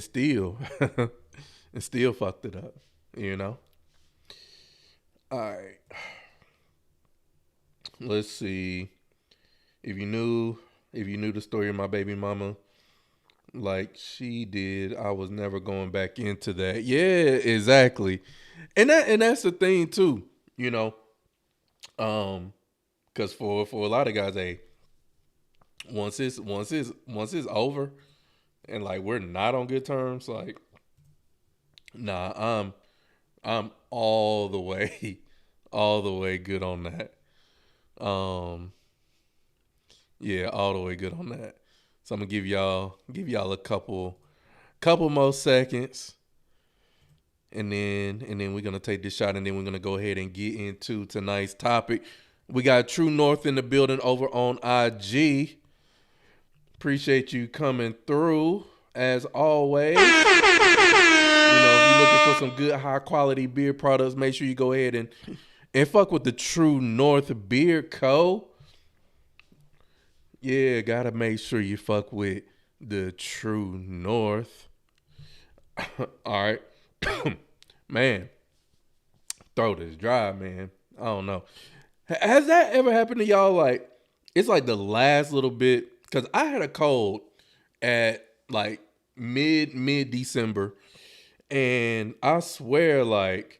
still and still fucked it up, you know? All right. Let's see. If you knew the story of my baby mama like she did, I was never going back into that. Yeah, exactly. And that's the thing too, you know. Cause for a lot of guys, hey, once it's over and like we're not on good terms, like nah, I'm all the way good on that. Yeah, all the way good on that. So I'm gonna give y'all a couple more seconds. And then we're gonna take this shot, and then we're gonna go ahead and get into tonight's topic. We got True North in the building over on IG. Appreciate you coming through as always. You know, if you're looking for some good high quality beer products, make sure you go ahead and fuck with the True North Beer Co. Yeah, gotta make sure you fuck with the True North. All right. Man, throat is dry, man. I don't know. Has that ever happened to y'all? Like, it's like the last little bit, because I had a cold at like mid-December, and I swear like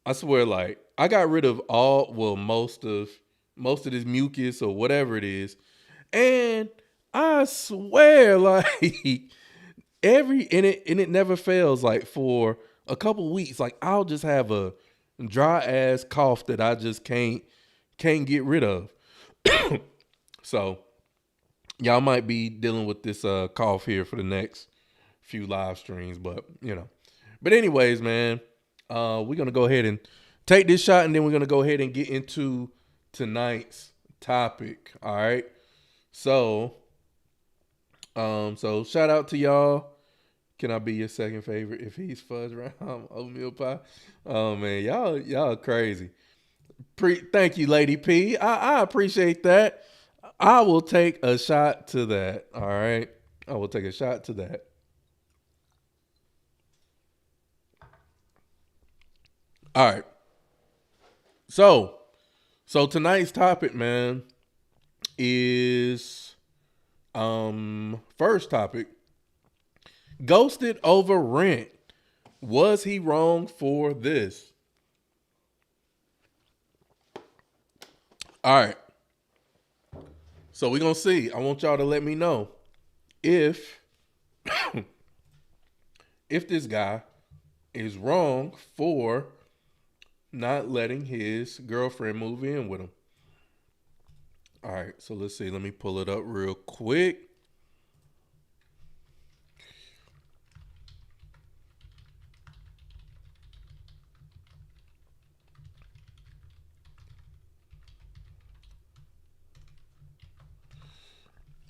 I got rid of most of this mucus or whatever it is, and I swear like it never fails. Like for a couple weeks, like I'll just have a dry ass cough that I just can't get rid of. So y'all might be dealing with this cough here for the next few live streams, but you know. But anyways, man, we're gonna go ahead and take this shot, and then we're gonna go ahead and get into tonight's topic. All right. So shout out to y'all. Can I be your second favorite if he's fudge round oatmeal pie? Oh man, y'all crazy. Thank you, Lady P. I appreciate that. I will take a shot to that. All right. I will take a shot to that. All right. So tonight's topic, man, is first topic. Ghosted over rent. Was he wrong for this? All right. So we're going to see. I want y'all to let me know if this guy is wrong for not letting his girlfriend move in with him. All right. So let's see. Let me pull it up real quick.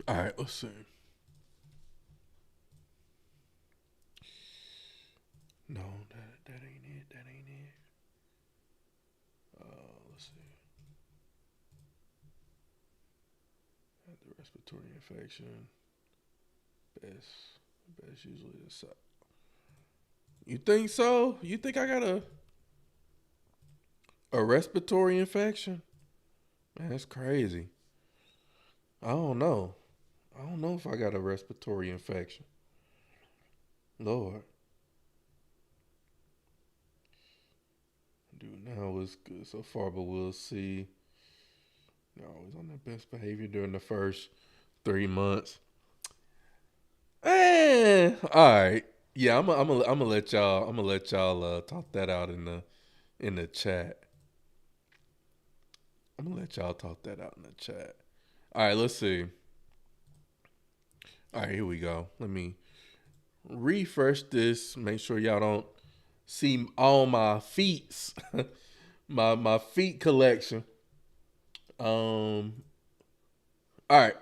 All right, let's see. No, that ain't it. That ain't it. Let's see. Had the respiratory infection. Best usually is. You think so? You think I got a respiratory infection? Man, that's crazy. I don't know. I don't know if I got a respiratory infection. Lord. Dude, now it's good so far, but we'll see. You're always on their best behavior during the first 3 months. All right. Yeah, I'm gonna let y'all talk that out in the chat. I'm gonna let y'all talk that out in the chat. All right, let's see. All right, here we go. Let me refresh this. Make sure y'all don't see all my feets, my feet collection. All right,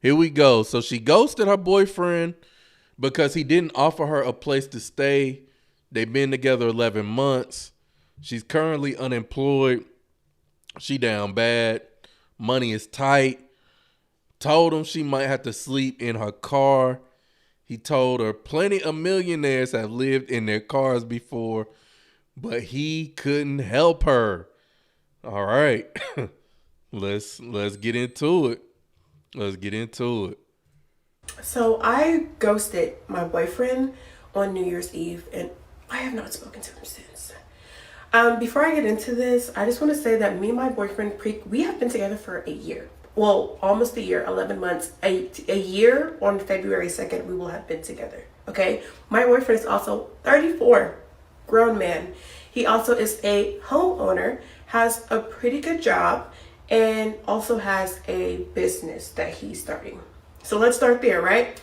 here we go. So she ghosted her boyfriend because he didn't offer her a place to stay. They've been together 11 months. She's currently unemployed. She down bad. Money is tight. Told him she might have to sleep in her car. He told her plenty of millionaires have lived in their cars before, but he couldn't help her. All right. Let's get into it. Let's get into it. So I ghosted my boyfriend on New Year's Eve, and I have not spoken to him since. Before I get into this, I just want to say that me and my boyfriend, we have been together for a year. Well, almost a year, 11 months. A year on February 2nd, we will have been together. Okay? My boyfriend is also 34, grown man. He also is a homeowner, has a pretty good job, and also has a business that he's starting. So let's start there, right?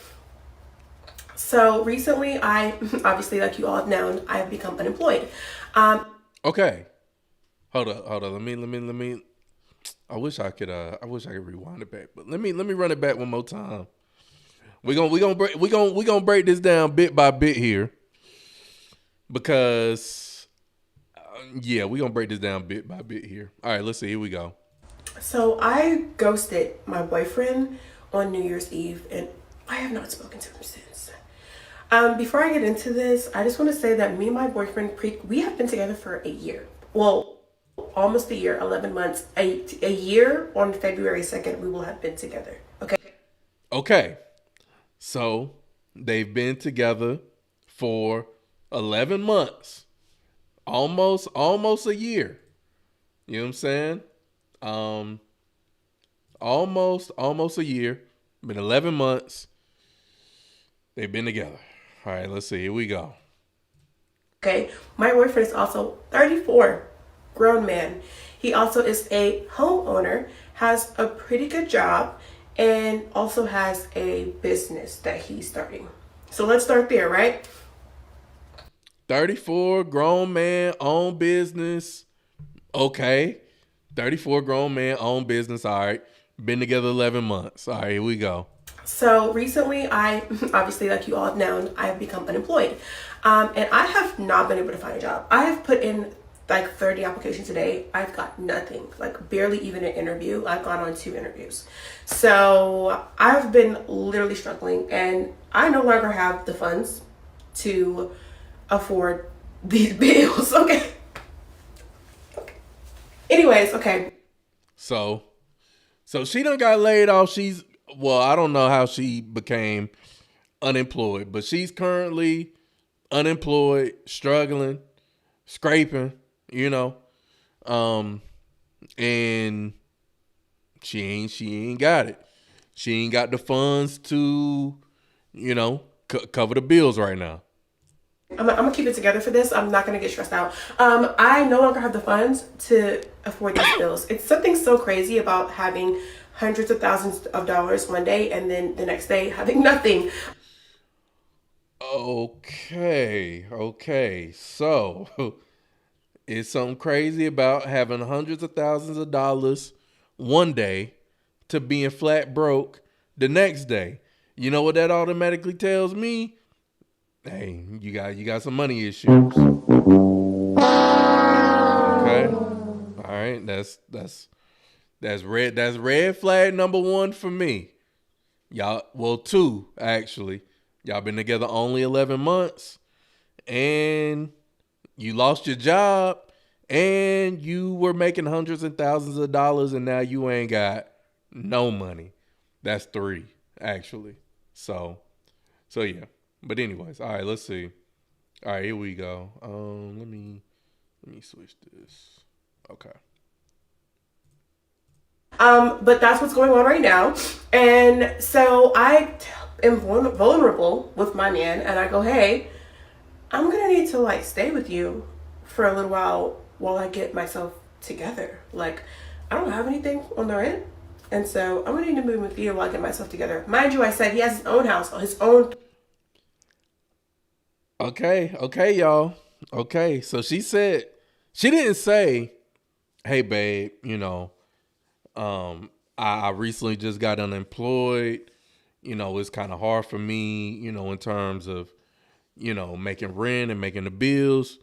So recently, obviously, like you all know, I have become unemployed. Okay. Hold up. Let me. I wish I could rewind it back, but let me run it back one more time. We gonna break this down bit by bit here, because we're gonna break this down bit by bit here. All right, let's see. Here we go. So I ghosted my boyfriend on New Year's Eve, and I have not spoken to him since. Before I get into this, I just want to say that me and my boyfriend, we have been together for a year. Well, almost a year, 11 months. A year on February 2nd, we will have been together. Okay. So they've been together for 11 months. Almost a year. You know what I'm saying? Almost a year. Been 11 months. They've been together. All right, let's see. Here we go. Okay. My boyfriend is also 34, grown man. He also is a homeowner, has a pretty good job, and also has a business that he's starting. So let's start there, right? 34, grown man, own business. Okay. 34, grown man, own business. All right. Been together 11 months. All right, here we go. So recently, obviously, like you all know, I have become unemployed. And I have not been able to find a job. I have put in like 30 applications a day. I've got nothing, like barely even an interview. I've gone on 2 interviews. So I've been literally struggling, and I no longer have the funds to afford these bills. Okay. Anyways, okay. So she done got laid off. I don't know how she became unemployed, but she's currently unemployed, struggling, scraping, and she ain't got it. She ain't got the funds to, cover the bills right now. I'm gonna keep it together for this. I'm not gonna get stressed out. I no longer have the funds to afford these bills. It's something so crazy about having hundreds of thousands of dollars one day and then the next day having nothing. Okay. So it's something crazy about having hundreds of thousands of dollars one day to being flat broke the next day. You know what that automatically tells me? Hey, you got some money issues. Okay. All right. That's red flag number 1 for me. Y'all, well, 2 actually. Y'all been together only 11 months, and you lost your job, and you were making hundreds and thousands of dollars, and now you ain't got no money. That's 3 actually. So yeah. But anyways, all right, let's see. All right, here we go. Let me switch this. Okay. But that's what's going on right now. And so I am vulnerable with my man, and I go, hey, I'm gonna need to stay with you for a little while I get myself together. I don't have anything on the rent, and so I'm gonna need to move with you while I get myself together. Mind you, I said he has his own house, his own. Okay, y'all. Okay, so she didn't say, hey, babe, I recently just got unemployed. it's kind of hard for me, in terms of, making rent and making the bills,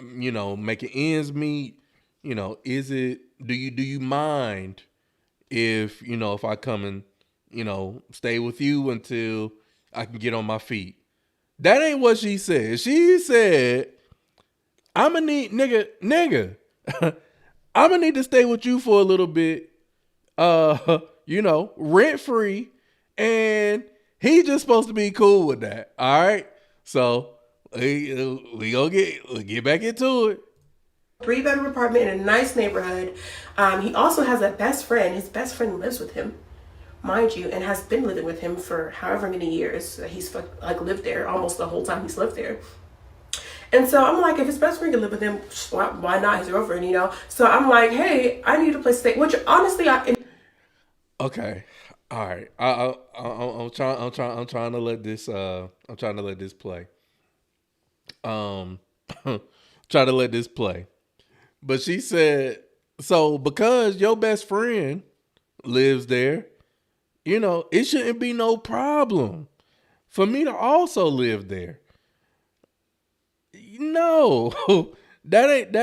making ends meet. Do you mind if I come and, stay with you until I can get on my feet? That ain't what she said. She said, I'm gonna need, nigga, I'm gonna need to stay with you for a little bit, rent free, and he just supposed to be cool with that. All right, so we'll get back into it. 3-bedroom apartment in a nice neighborhood. He also has a best friend. His best friend lives with him, mind you, and has been living with him for however many years he's lived there, almost the whole time he's lived there. And so I'm like, if his best friend can live with him, why not his girlfriend, So I'm like, hey, I need a place to stay. Which honestly, okay, all right. I'm trying to let this play. Try to let this play. But she said, so because your best friend lives there, it shouldn't be no problem for me to also live there. No, that ain't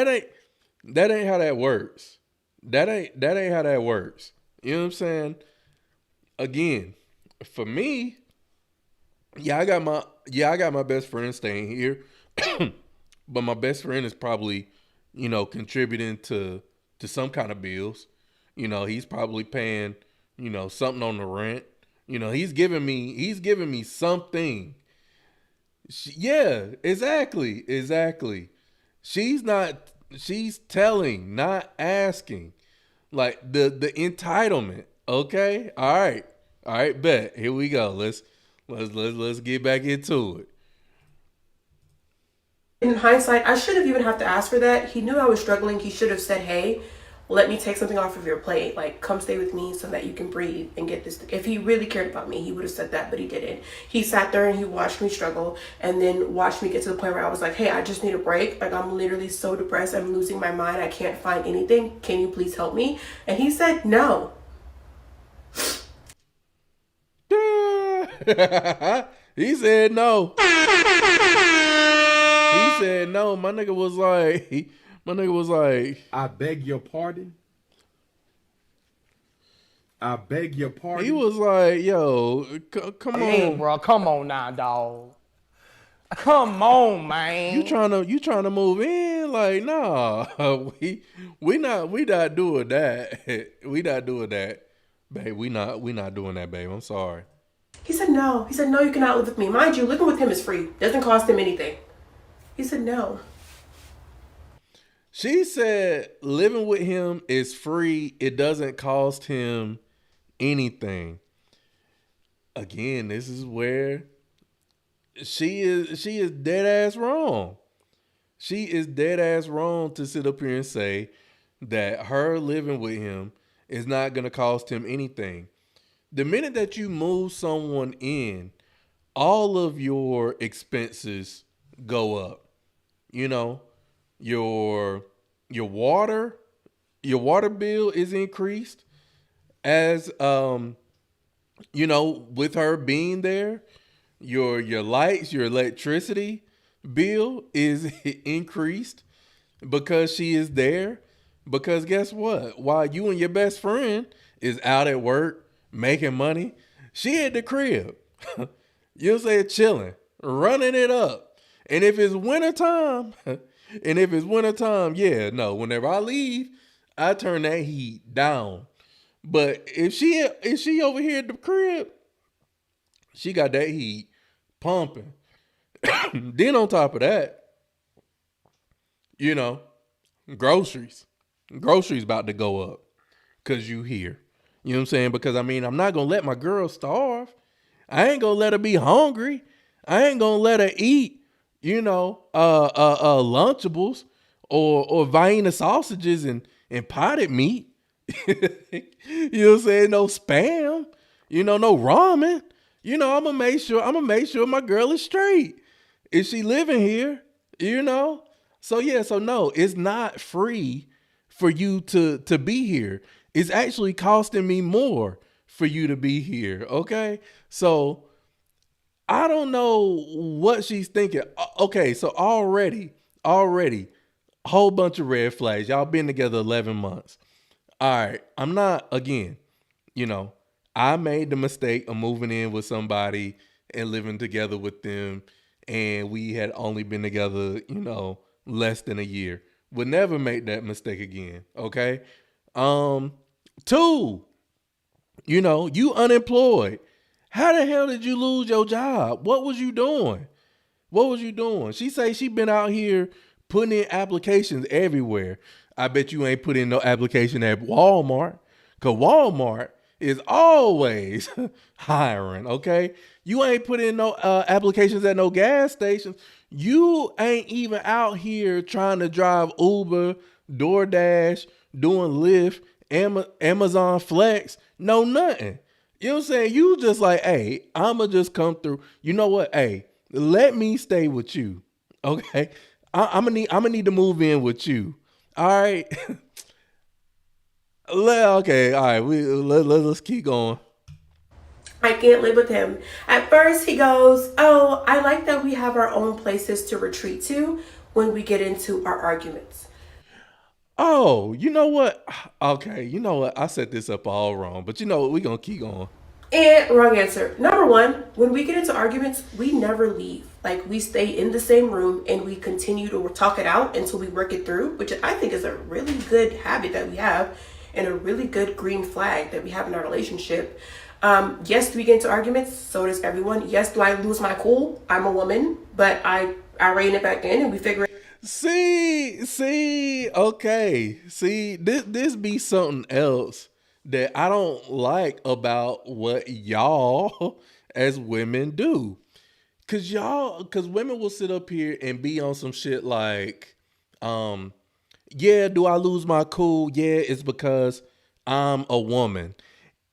how that works. That ain't how that works. You know what I'm saying? Again, for me, I got my best friend staying here, but my best friend is probably, contributing to some kind of bills. He's probably paying, something on the rent. He's giving me something. Yeah, exactly. She's telling, not asking. Like the entitlement. Okay? All right, bet. Here we go. Let's get back into it. In hindsight, I should have even have to ask for that. He knew I was struggling. He should have said, hey, let me take something off of your plate. Like, come stay with me so that you can breathe and get this. If he really cared about me, he would have said that, but he didn't. He sat there and he watched me struggle and then watched me get to the point where I was like, hey, I just need a break. Like, I'm literally so depressed. I'm losing my mind. I can't find anything. Can you please help me? And he said, no. He said no. He said no. My nigga was like, I beg your pardon. I beg your pardon. He was like, yo, come on. Hey, bro, come on now, dog. Come on, man. You trying to move in? Like, nah. We not doing that. We not doing that. Babe, we not doing that, babe. I'm sorry. He said no. He said, no, you cannot live with me. Mind you, living with him is free. Doesn't cost him anything. He said no. She said living with him is free. It doesn't cost him anything. Again, this is where she is dead ass wrong. She is dead ass wrong to sit up here and say that her living with him is not going to cost him anything. The minute that you move someone in, all of your expenses go up. Your water bill is increased as with her being there. Your lights, your electricity bill is increased because she is there. Because guess what? While you and your best friend is out at work making money, she at the crib. You say chilling, running it up. And if it's wintertime, yeah, no, whenever I leave, I turn that heat down. But if she over here at the crib, she got that heat pumping. Then on top of that, groceries about to go up because you here. You know what I'm saying? Because I'm not going to let my girl starve. I ain't going to let her be hungry. I ain't going to let her eat, Lunchables or Vienna sausages and potted meat. You know what I'm saying? No Spam, no ramen. I'm going to make sure my girl is straight. Is she living here? So no, it's not free for you to be here. It's actually costing me more for you to be here. Okay. So I don't know what she's thinking. Okay. So already, whole bunch of red flags. Y'all been together 11 months. All right. I'm not, again, I made the mistake of moving in with somebody and living together with them. And we had only been together, less than a year. Would never make that mistake again. Okay. 2, you unemployed. How the hell did you lose your job? What was you doing? She say she been out here putting in applications everywhere. I bet you ain't put in no application at Walmart, because Walmart is always hiring, okay? You ain't put in no applications at no gas stations. You ain't even out here trying to drive Uber, DoorDash, doing Lyft, Amazon Flex, no nothing. You know what I'm saying? You just like, hey, I'ma just come through. You know what? Hey, let me stay with you, okay? I'm gonna need to move in with you. All right. Okay. All right. Let's keep going. I can't live with him. At first he goes, oh, I like that we have our own places to retreat to when we get into our arguments. Oh, you know what? Okay, you know what? I set this up all wrong, but you know what? We're going to keep going. And wrong answer. Number 1, when we get into arguments, we never leave. Like, we stay in the same room and we continue to talk it out until we work it through, which I think is a really good habit that we have and a really good green flag that we have in our relationship. Yes, do we get into arguments? So does everyone. Yes, do I lose my cool? I'm a woman, but I rein it back in and we figure it. Okay. See, this be something else that I don't like about what y'all as women do. Cause women will sit up here and be on some shit like, yeah, do I lose my cool? Yeah, it's because I'm a woman.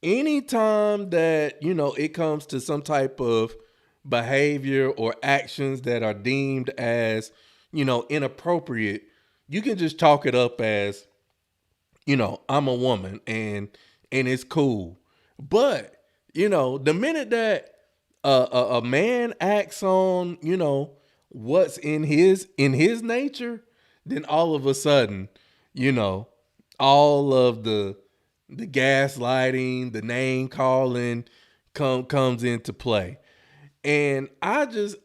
Anytime that, it comes to some type of behavior or actions that are deemed as, inappropriate, you can just chalk it up as, I'm a woman and it's cool. But, the minute that a man acts on, what's in his nature, then all of a sudden, all of the gaslighting, the name calling comes into play. And I just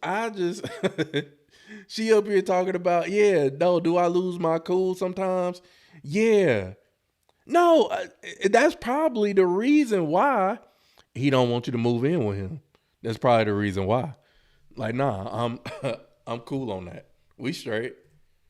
she up here talking about, yeah, no, do I lose my cool sometimes? Yeah. No, that's probably the reason why he don't want you to move in with him. That's probably the reason why. Like, nah, I'm cool on that. We straight.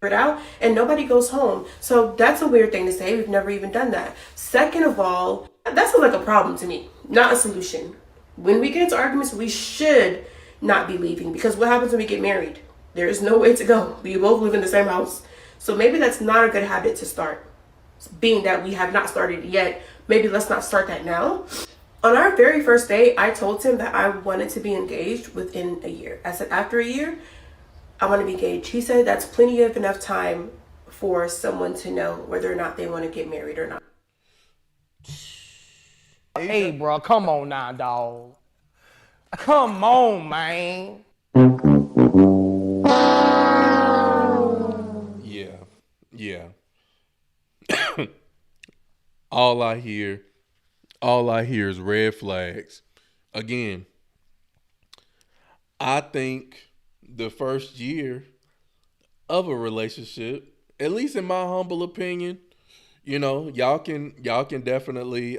It out and nobody goes home. So that's a weird thing to say. We've never even done that. Second of all, that sounds like a problem to me, not a solution. When we get into arguments, we should not be leaving, because what happens when we get married? There is no way to go. We both live in the same house. So maybe that's not a good habit to start. Being that we have not started yet, maybe let's not start that now. On our very first date, I told him that I wanted to be engaged within a year. I said, after a year, I want to be engaged. He said that's plenty of enough time for someone to know whether or not they want to get married or not. Hey, bro, come on now, dog. Come on, man. Yeah. All I hear is red flags. Again, I think the first year of a relationship, at least in my humble opinion, y'all can definitely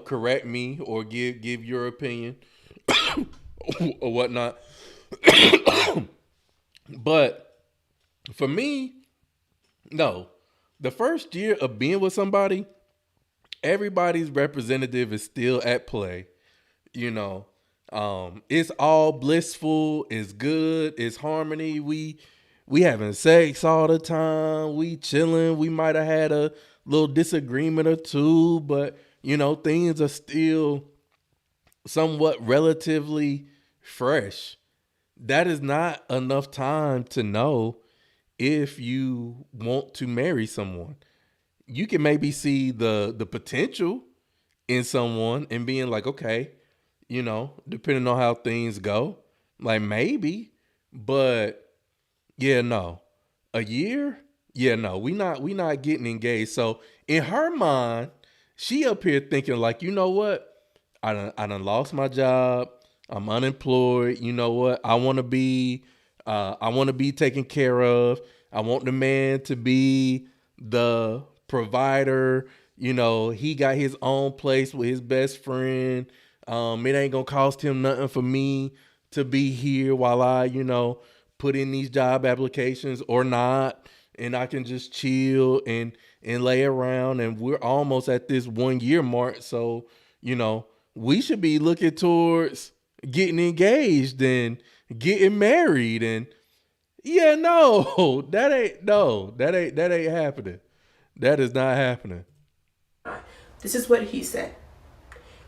correct me or give your opinion or whatnot. But for me, no. The first year of being with somebody, everybody's representative is still at play. It's all blissful, it's good, it's harmony. We having sex all the time, we chilling. We might have had a little disagreement or two, but things are still somewhat relatively fresh. That is not enough time to know if you want to marry someone. You can maybe see the potential in someone and being like, okay, you know, depending on how things go, like maybe, but yeah, no. A year? Yeah, no. We not getting engaged. So in her mind, she up here thinking like, you know what? I done lost my job. I'm unemployed. You know what? I want to be taken care of. I want the man to be the provider. You know, he got his own place with his best friend. It ain't gonna cost him nothing for me to be here while I, you know, put in these job applications or not, and I can just chill and lay around. And we're almost at this 1 year mark, so you know we should be looking towards getting engaged and getting married. And yeah, no, that ain't happening. That is not happening. This is what he said.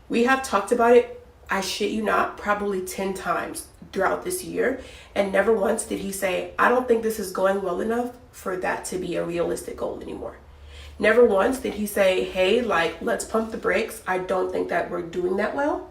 We have talked about it, I shit you not, probably 10 times throughout this year. And never once did he say, I don't think this is going well enough for that to be a realistic goal anymore. Never once did he say, hey, like, let's pump the brakes. I don't think that we're doing that well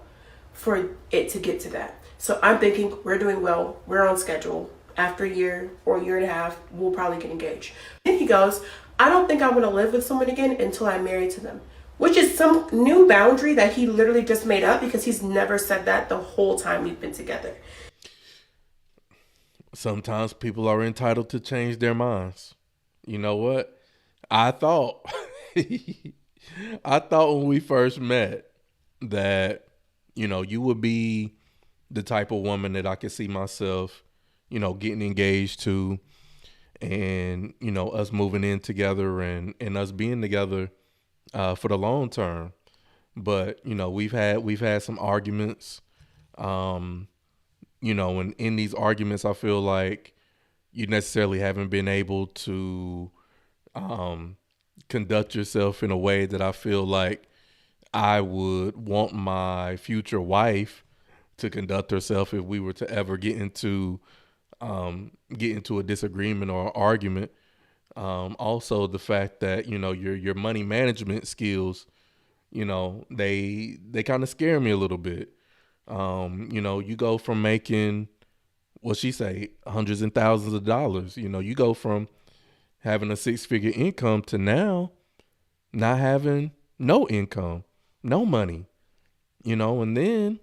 for it to get to that. So I'm thinking we're doing well. We're on schedule. After a year or a year and a half, we'll probably get engaged. Then he goes, I don't think I want to live with someone again until I'm married to them. Which is some new boundary that he literally just made up because he's never said that the whole time we've been together. Sometimes people are entitled to change their minds. You know what? I thought when we first met that, you know, you would be the type of woman that I could see myself, you know, getting engaged to, and, you know, us moving in together and us being together for the long term. But, you know, we've had some arguments, you know, and in these arguments, I feel like you necessarily haven't been able to conduct yourself in a way that I feel like I would want my future wife to conduct herself if we were to ever get into a disagreement or an argument. Also the fact that, you know, your money management skills, you know, they kind of scare me a little bit. You know, you go from making, what she say, hundreds and thousands of dollars. You know, you go from having a 6-figure income to now not having no income, no money, you know. And then,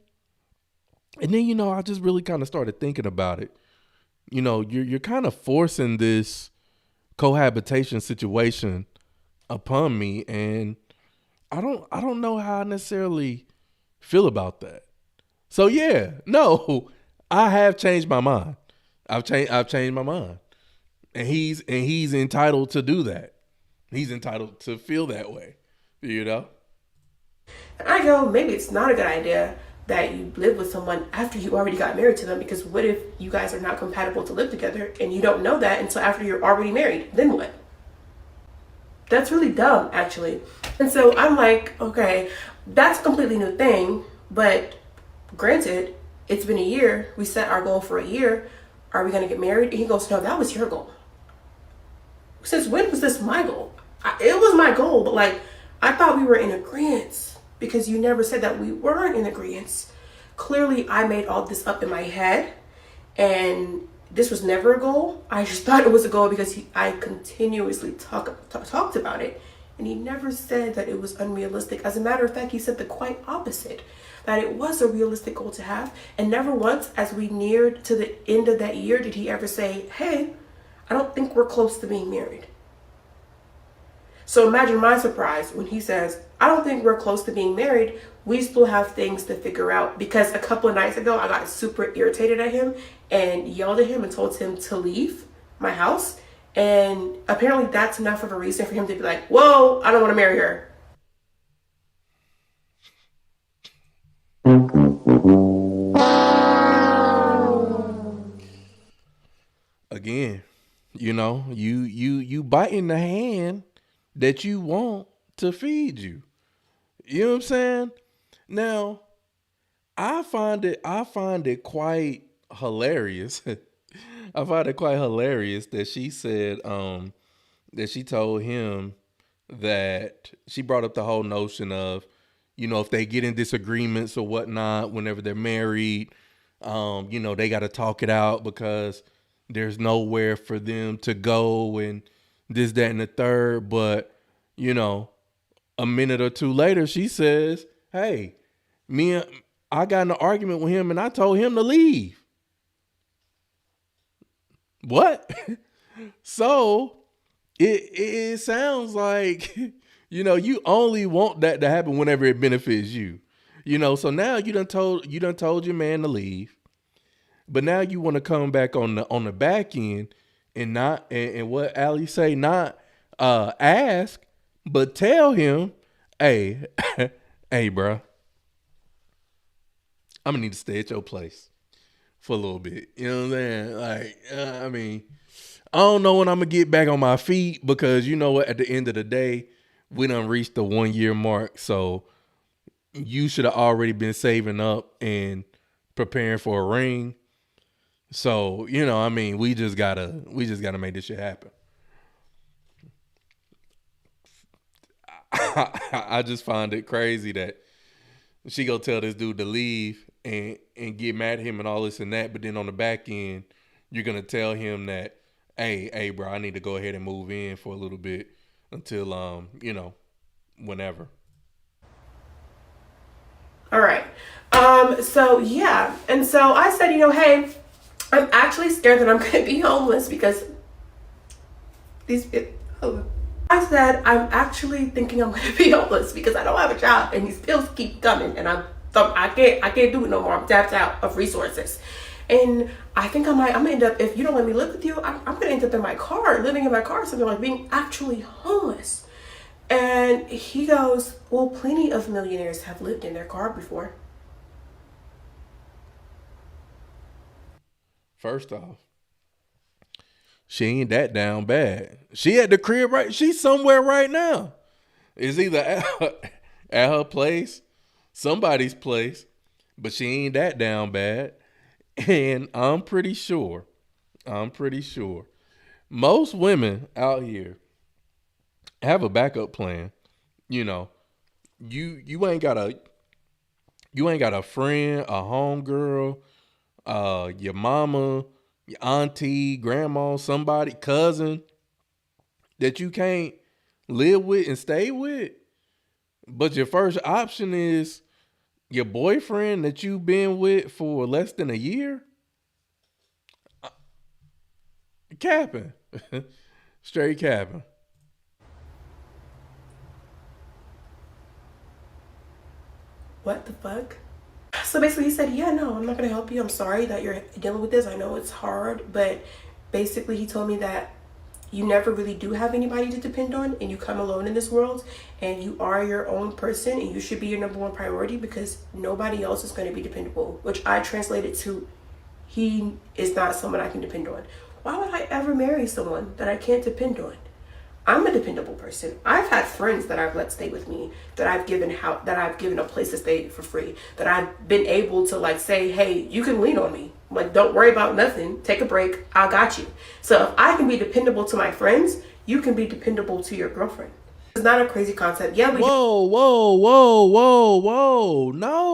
you know, I just really kind of started thinking about it. You know, you're kind of forcing this cohabitation situation upon me, and I don't know how I necessarily feel about that. So yeah, no, I have changed my mind. I've changed my mind, and he's entitled to do that. He's entitled to feel that way, you know. And I go, maybe it's not a good idea that you live with someone after you already got married to them, because what if you guys are not compatible to live together and you don't know that until after you're already married? Then what? That's really dumb, actually. And so I'm like, okay, that's a completely new thing, but granted, it's been a year. We set our goal for a year. Are we going to get married? And he goes, no, that was your goal. Since when was this my goal? It was my goal, but like, I thought we were in agreement, because you never said that we weren't in agreement. Clearly, I made all this up in my head, and this was never a goal. I just thought it was a goal because I continuously talked about it, and he never said that it was unrealistic. As a matter of fact, he said the quite opposite, that it was a realistic goal to have. And never once, as we neared to the end of that year, did he ever say, hey, I don't think we're close to being married. So imagine my surprise when he says, I don't think we're close to being married. We still have things to figure out. Because a couple of nights ago, I got super irritated at him and yelled at him and told him to leave my house. And apparently that's enough of a reason for him to be like, whoa, I don't want to marry her. Again, you know, you biting the hand that you want to feed you. You know what I'm saying? Now, I find it quite hilarious. I find it quite hilarious that she said that she told him that she brought up the whole notion of, if they get in disagreements or whatnot, whenever they're married, they got to talk it out because there's nowhere for them to go and this, that, and the third. But, a minute or two later, she says, hey, I got in an argument with him and I told him to leave. What? So it sounds like, you only want that to happen whenever it benefits you. So now you done told your man to leave. But now you want to come back on the back end and not and what Allie say, not ask, but tell him, hey, hey, bro, I'm gonna need to stay at your place for a little bit. You know what I'm saying? Like, I don't know when I'm gonna get back on my feet because you know what? At the end of the day, we done reached the 1 year mark. So you should have already been saving up and preparing for a ring. So, we just gotta make this shit happen. I just find it crazy that she gonna tell this dude to leave and get mad at him and all this and that, but then on the back end, you're gonna tell him that, hey, bro, I need to go ahead and move in for a little bit until whenever. All right. So yeah. And so I said, hey, I'm actually scared that I'm going to be homeless because I said, I'm actually thinking I'm going to be homeless because I don't have a job and these bills keep coming and I can't do it no more. I'm tapped out of resources. And I think I'm gonna end up, if you don't let me live with you, I'm gonna end up in my car, living in my car, something like being actually homeless. And he goes, well, plenty of millionaires have lived in their car before. First off, she ain't that down bad. She at the crib, right? She's somewhere right now. It's either at her place, somebody's place, but she ain't that down bad. And I'm pretty sure most women out here have a backup plan. You ain't got a friend, a homegirl, your mama, your auntie, grandma, somebody, cousin that you can't live with and stay with. But your first option is your boyfriend that you've been with for less than a year. Capping. Straight capping. What the fuck? So basically he said, yeah, no, I'm not going to help you. I'm sorry that you're dealing with this. I know it's hard, but basically he told me that you never really do have anybody to depend on and you come alone in this world and you are your own person and you should be your number one priority because nobody else is going to be dependable, which I translated to he is not someone I can depend on. Why would I ever marry someone that I can't depend on? I'm a dependable person. I've had friends that I've let stay with me, that I've given a place to stay for free, that I've been able to say, hey, you can lean on me. Don't worry about nothing. Take a break. I got you. So if I can be dependable to my friends, you can be dependable to your girlfriend. It's not a crazy concept. Yeah. Whoa. No.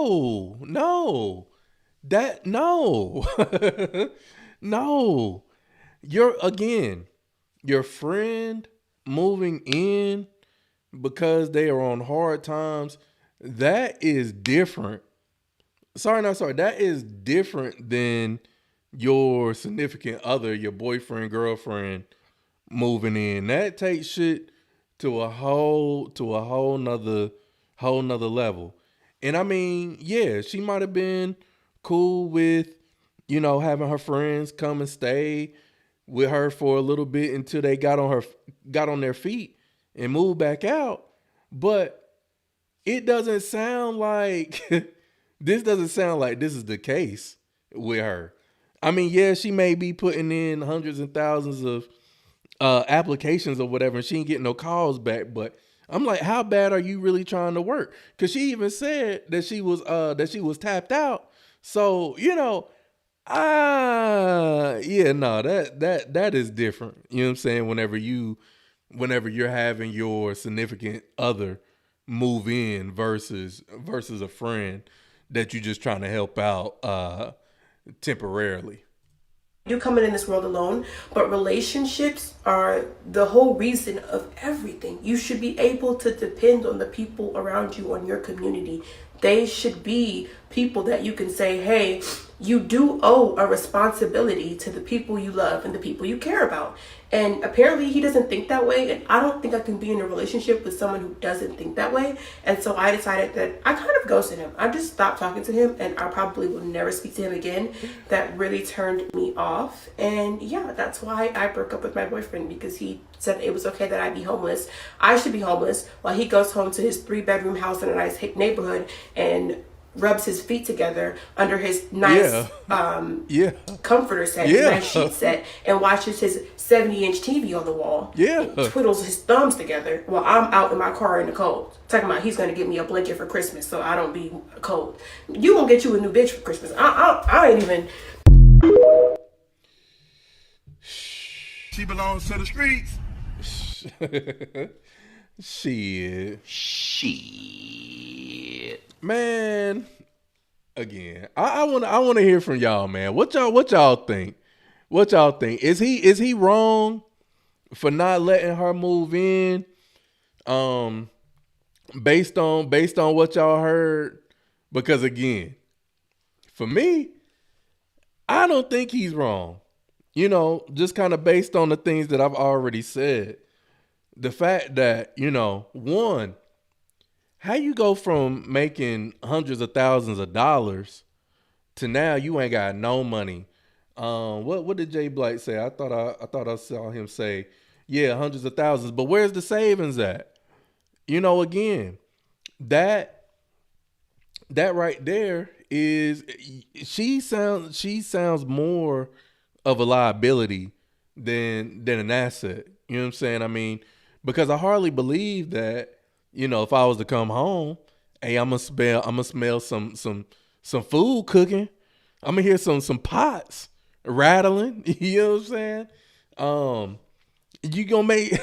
No. Your friend moving in because they are on hard times, that is different. That is different than your significant other, your boyfriend, girlfriend moving in. That takes shit to a whole nother level. And yeah, she might have been cool with, having her friends come and stay with her for a little bit until they got on their feet and moved back out. But it doesn't sound like this is the case with her. Yeah, she may be putting in hundreds and thousands of applications or whatever, and she ain't getting no calls back. But I'm like, how bad are you really trying to work? Because she even said that she was tapped out. So that is different. You know what I'm saying? Whenever you're having your significant other move in versus a friend that you're just trying to help out temporarily. You coming in this world alone, but relationships are the whole reason of everything. You should be able to depend on the people around you, on your community. They should be people that you can say, hey, you do owe a responsibility to the people you love and the people you care about. And apparently he doesn't think that way. And I don't think I can be in a relationship with someone who doesn't think that way. And so I decided that I kind of ghosted him. I just stopped talking to him, and I probably will never speak to him again. That really turned me off. And yeah, that's why I broke up with my boyfriend, because he said it was okay that I be homeless. I should be homeless while he goes home to his 3-bedroom house in a nice neighborhood and rubs his feet together under his nice comforter set, his nice sheet set, and watches his 70-inch TV on the wall. Twiddles his thumbs together while I'm out in my car in the cold. Talking about he's gonna get me a blanket for Christmas so I don't be cold. You gonna get you a new bitch for Christmas. I ain't even. She belongs to the streets. Shit. Man, again, I want to hear from y'all, man. What y'all think? What y'all think? Is he wrong for not letting her move in? Based on what y'all heard, because again, for me, I don't think he's wrong. You know, just kind of based on the things that I've already said. The fact that, you know, one, how you go from making hundreds of thousands of dollars to now you ain't got no money. What did Jay Blight say? I thought I saw him say, yeah, hundreds of thousands, but where's the savings at? You know, again, that right there is, she sounds more of a liability than an asset. You know what I'm saying? I mean, because I hardly believe that, you know, if I was to come home, hey, I'm gonna smell some food cooking. I'm gonna hear some pots rattling. You know what I'm saying? You gonna make,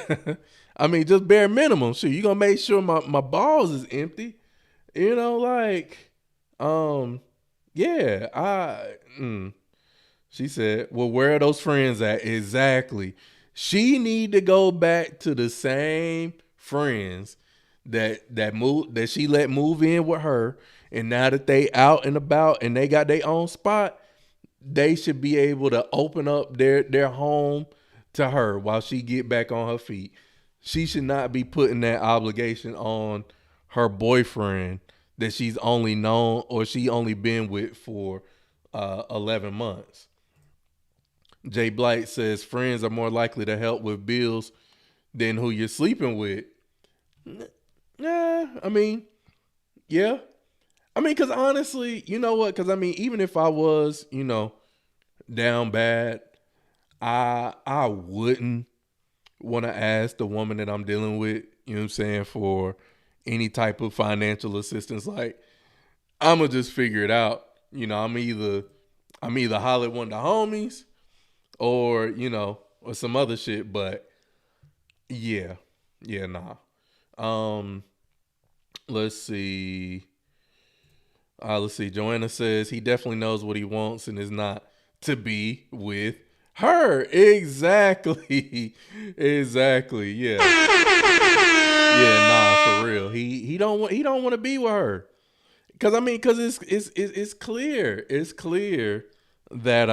I mean, just bare minimum. Sure, you gonna make sure my balls is empty. You know, like, yeah. She said, well, where are those friends at? Exactly. She need to go back to the same friends that she let move in with her, and now that they out and about and they got their own spot, they should be able to open up their home to her while she get back on her feet. She should not be putting that obligation on her boyfriend that she's only known or she only been with for 11 months. Jay Blight says friends are more likely to help with bills than who you're sleeping with. Yeah, I mean, yeah. I mean, because honestly, you know what? Because I mean, even if I was, you know, down bad, I wouldn't want to ask the woman that I'm dealing with, you know what I'm saying, for any type of financial assistance. Like, I'm gonna just figure it out. You know, I'm either holler at one of the homies, or, you know, or some other shit. But yeah, nah. Let's see. Joanna says he definitely knows what he wants and is not to be with her. Exactly. Yeah. Yeah, nah, for real. He don't want to be with her. Cause it's clear. It's clear that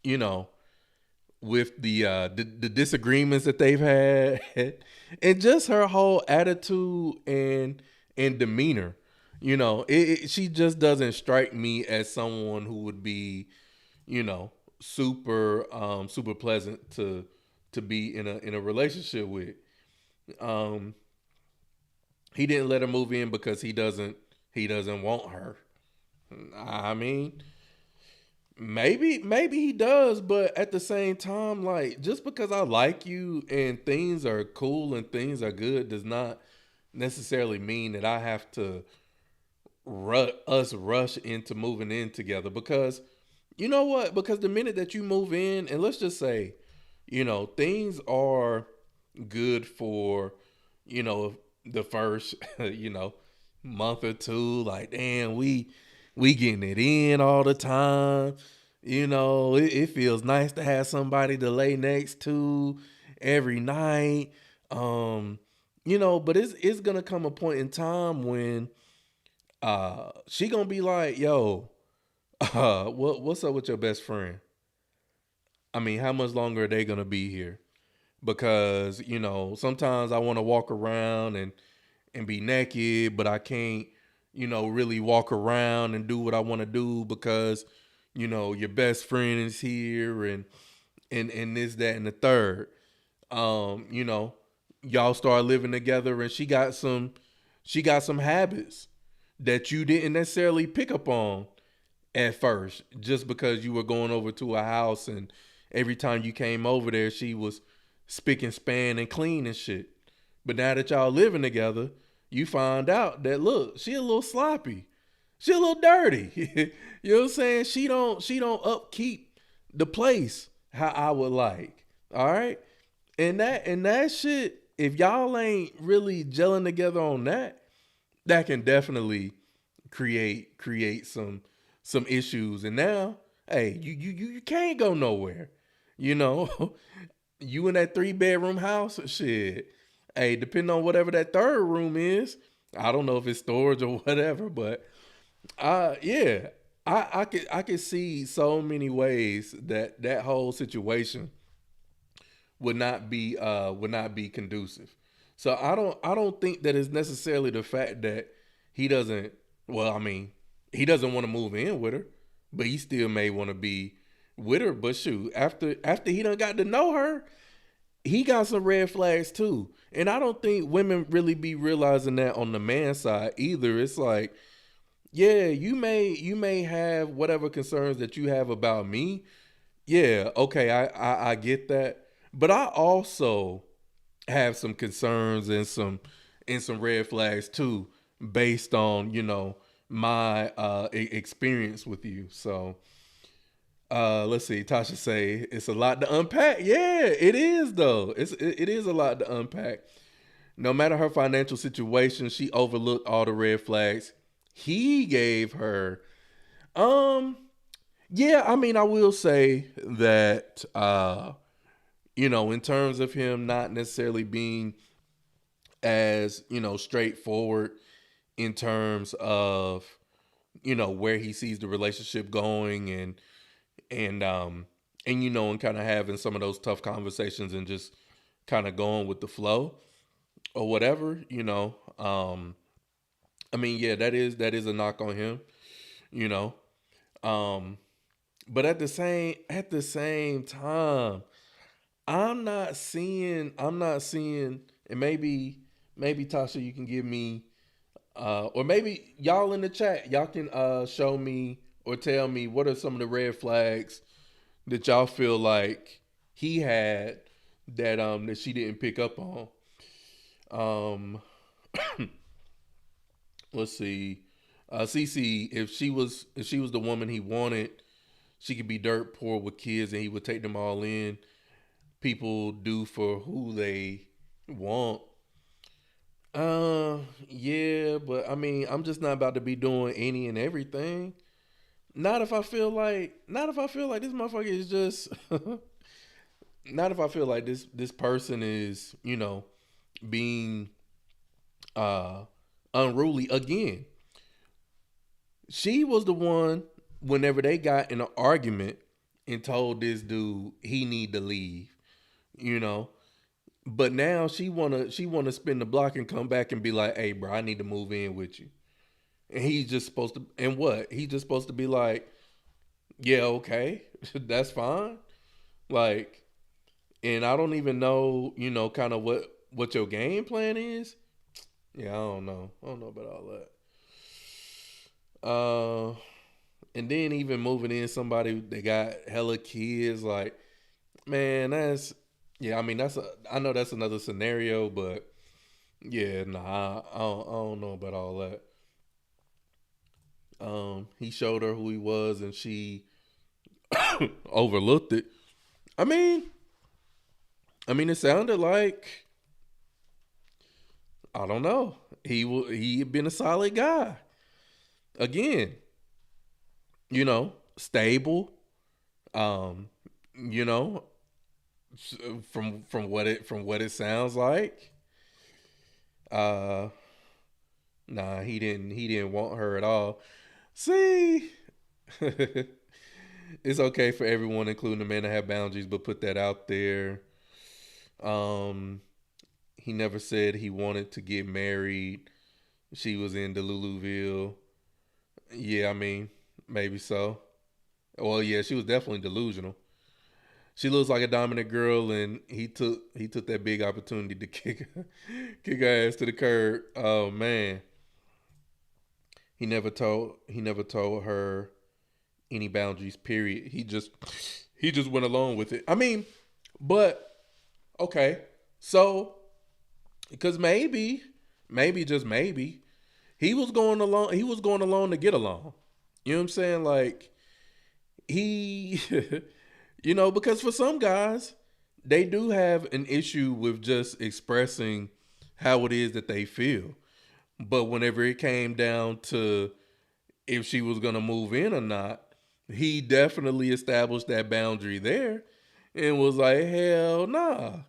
you know, with the disagreements that they've had and just her whole attitude and demeanor, you know, she just doesn't strike me as someone who would be, you know, super pleasant to be in a relationship with. He didn't let her move in because he doesn't want her. I mean, maybe he does, but at the same time, like, just because I like you and things are cool and things are good does not necessarily mean that I have to rush into moving in together. Because you know what? Because the minute that you move in, and let's just say, you know, things are good for, you know, the first, month or two, like, damn, we getting it in all the time. It feels nice to have somebody to lay next to every night. But it's gonna come a point in time when she gonna be like, yo, what's up with your best friend? I mean, how much longer are they gonna be here? Because, sometimes I want to walk around and be naked, but I can't, really walk around and do what I want to do because, your best friend is here and this, that, and the third. Y'all start living together and she got some habits that you didn't necessarily pick up on at first, just because you were going over to a house and every time you came over there, she was spick and span and clean and shit. But now that y'all living together, you find out that, look, she a little sloppy. She a little dirty. You know what I'm saying? She don't upkeep the place how I would like. All right? And that shit, if y'all ain't really gelling together on that can definitely create some issues. And now, hey, you can't go nowhere. You in that 3-bedroom house, shit. Hey, depending on whatever that third room is, I don't know if it's storage or whatever, but yeah, I could see so many ways that whole situation would not be conducive. So I don't think that it's necessarily the fact that he doesn't want to move in with her, but he still may want to be with her. But shoot, after he done got to know her, he got some red flags too. And I don't think women really be realizing that on the man side either. It's like, yeah, you may have whatever concerns that you have about me. Yeah, okay, I get that. But I also have some concerns and some red flags too, based on, my experience with you. So let's see. Tasha say it's a lot to unpack. Yeah, it is though. It is a lot to unpack. No matter her financial situation, she overlooked all the red flags he gave her. Yeah, I mean, I will say that in terms of him not necessarily being as, straightforward in terms of, where he sees the relationship going and kind of having some of those tough conversations and just kind of going with the flow or whatever, I mean, yeah, that is a knock on him, but at the same time, I'm not seeing, and maybe Tasha, you can give me, or maybe y'all in the chat, y'all can show me or tell me what are some of the red flags that y'all feel like he had that she didn't pick up on. Let's see. Cece, if she was the woman he wanted, she could be dirt poor with kids and he would take them all in. People do for who they want. Yeah, but I mean, I'm just not about to be doing any and everything. Not if I feel like this motherfucker is just not if I feel like this person is, being unruly again. She was the one whenever they got in an argument and told this dude he need to leave, But now she wanna spin the block and come back and be like, "Hey, bro, I need to move in with you." And he's just supposed to, and what? He's just supposed to be like, "Yeah, okay, that's fine." Like, and I don't even know, kind of what your game plan is. Yeah, I don't know about all that. And then even moving in somebody they got hella kids, like, man, I know that's another scenario, but yeah, nah, I don't know about all that. He showed her who he was and she overlooked it. I mean, it sounded like I don't know. He had been a solid guy. Again, stable. You know, from what it sounds like. Nah, he didn't want her at all. See, it's okay for everyone, including the man, to have boundaries, but put that out there. He never said he wanted to get married. She was in Deluluville. Yeah, I mean, maybe so. Well, yeah, she was definitely delusional. She looks like a dominant girl, and he took that big opportunity to kick her ass to the curb. Oh man. He never told her any boundaries, period. He just went along with it. I mean, but okay. So, because maybe just maybe he was going along to get along. You know what I'm saying? Like, he because for some guys, they do have an issue with just expressing how it is that they feel. But whenever it came down to if she was going to move in or not, he definitely established that boundary there and was like, hell nah.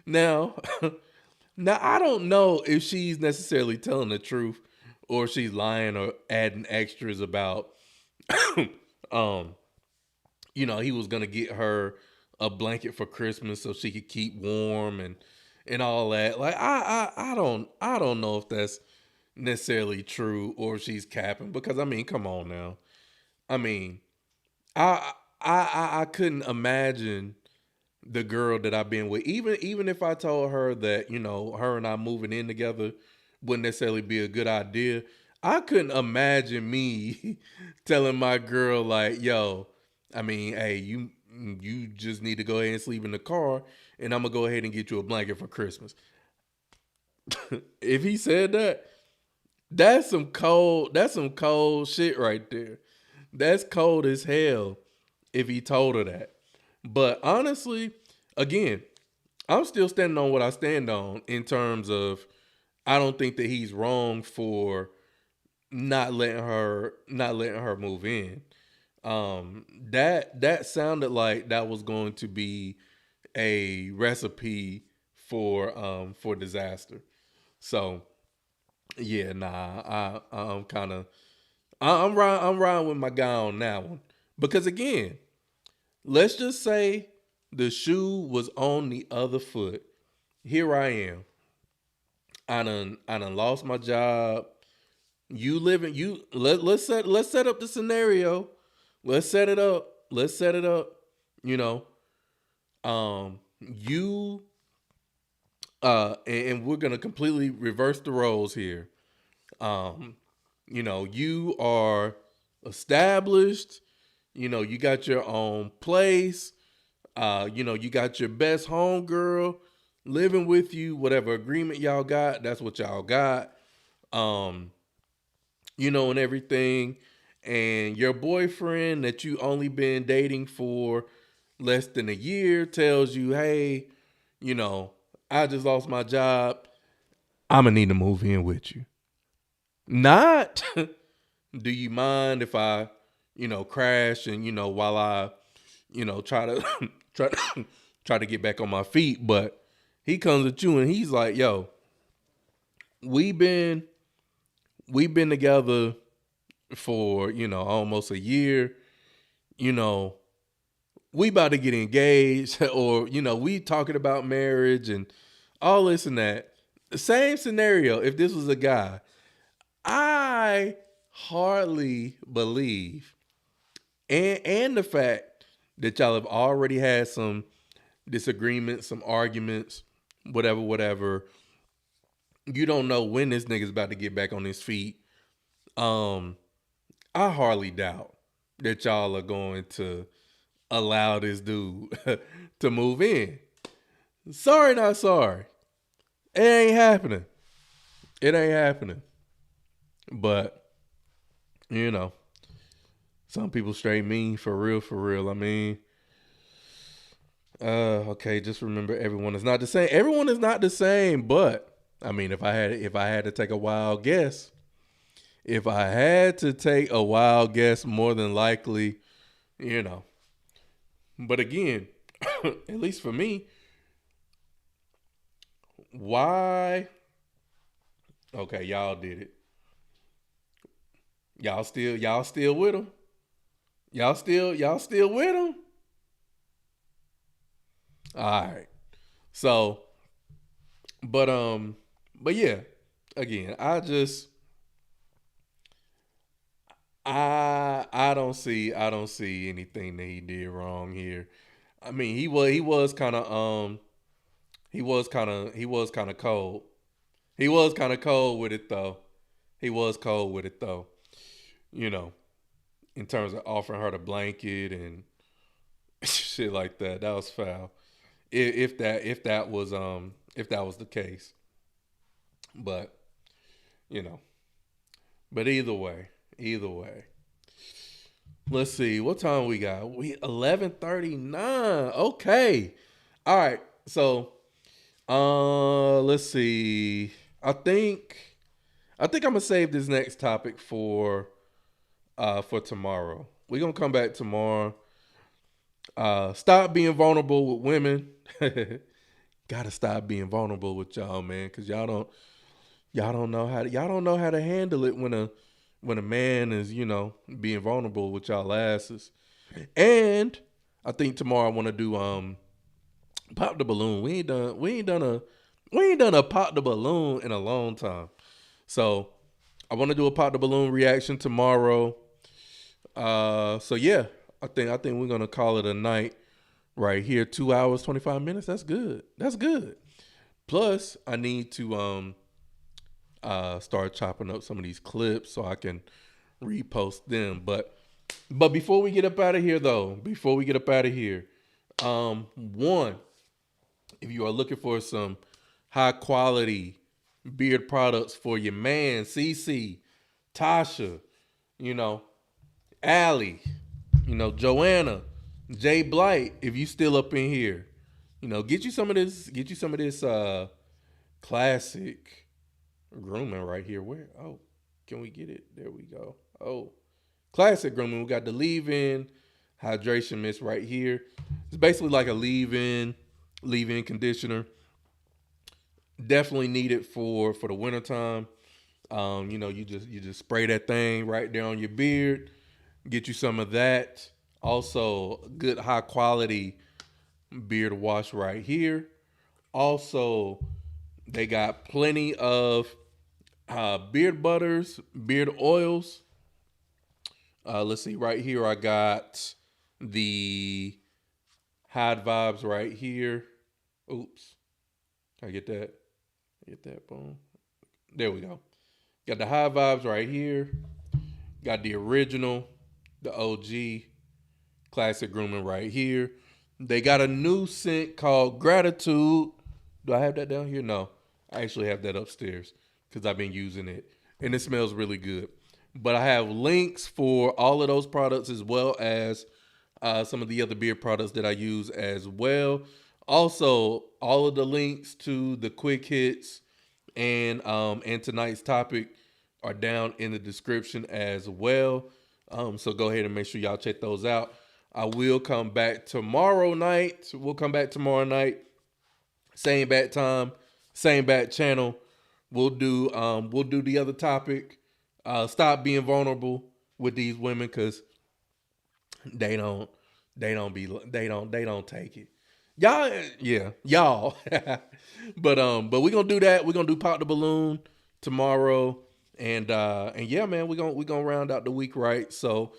Now, I don't know if she's necessarily telling the truth or she's lying or adding extras about, he was going to get her a blanket for Christmas so she could keep warm and all that. Like, I don't know if that's necessarily true or she's capping, because I mean, come on now. I mean, I couldn't imagine the girl that I've been with, even if I told her that, her and I moving in together wouldn't necessarily be a good idea. I couldn't imagine me telling my girl like, yo, I mean, hey, you just need to go ahead and sleep in the car, and I'm gonna go ahead and get you a blanket for Christmas. If he said that, that's some cold shit right there. That's cold as hell if he told her that. But honestly, again, I'm still standing on what I stand on in terms of I don't think that he's wrong for not letting her move in. That sounded like that was going to be a recipe for disaster. So yeah, nah, I'm riding with my guy on that one. Because again, let's just say the shoe was on the other foot. Here I am. I done lost my job. Let's set up the scenario. Let's set it up. And we're gonna completely reverse the roles here. You are established. You got your own place. You got your best homegirl living with you. Whatever agreement y'all got, that's what y'all got. And everything. And your boyfriend that you only been dating for less than a year tells you, hey, I just lost my job. I'm going to need to move in with you. Not, do you mind if I, crash and, while I, try to get back on my feet. But he comes at you and he's like, yo, we've been together for, almost a year. We about to get engaged, or, we talking about marriage and all this and that. The same scenario, if this was a guy, I hardly believe, and the fact that y'all have already had some disagreements, some arguments, whatever. You don't know when this nigga's about to get back on his feet. I hardly doubt that y'all are going to allow this dude to move in. Sorry, not sorry. It ain't happening. But, some people straight mean for real. I mean, okay, just remember everyone is not the same. Everyone is not the same, but I mean, if I had to take a wild guess, more than likely, you know. But again, at least for me, why? Okay, y'all did it. Y'all still with him? Y'all still with him? All right. So, but yeah. Again, I don't see anything that he did wrong here. I mean, he was kind of cold. He was kind of cold with it though. You know, in terms of offering her the blanket and shit like that. That was foul. If that was the case. But, you know. But either way. Let's see. What time we got? We 11:39. Okay. All right. So, let's see. I think I'm gonna save this next topic for tomorrow. We're gonna come back tomorrow. Stop being vulnerable with women. Gotta stop being vulnerable with y'all, man, because y'all don't know how to handle it when a man is, being vulnerable with y'all asses. And I think tomorrow I want to do pop the balloon. We ain't done a pop the balloon in a long time. So I want to do a pop the balloon reaction tomorrow. So yeah, I think we're gonna call it a night right here. 2 hours, 25 minutes. That's good. Plus, I need to start chopping up some of these clips so I can repost them. But before we get up out of here, one, if you are looking for some high quality beard products for your man, CC, Tasha, Allie, Joanna, Jay Blight, if you still up in here, get you some of this classic grooming right here. Where? Oh, can we get it? There we go. Oh, classic grooming. We got the leave-in hydration mist right here. It's basically like a leave-in conditioner. Definitely needed for the wintertime. You just spray that thing right there on your beard. Get you some of that. Also, good high quality beard wash right here. Also, they got plenty of beard butters, beard oils. Let's see, right here I got the Hide Vibes right here. Oops. Can I get that? Boom. There we go. Got the High Vibes right here. Got the original, the OG classic grooming right here. They got a new scent called Gratitude. Do I have that down here? No. I actually have that upstairs because I've been using it. And it smells really good. But I have links for all of those products as well as some of the other beard products that I use as well. Also, all of the links to the quick hits and tonight's topic are down in the description as well. So go ahead and make sure y'all check those out. I will come back tomorrow night. Same bat time, same bat channel. We'll do the other topic. Stop being vulnerable with these women because they don't take it. Y'all. But we're gonna do that. We're gonna do Pop the Balloon tomorrow. And yeah, man, we're gonna round out the week right. So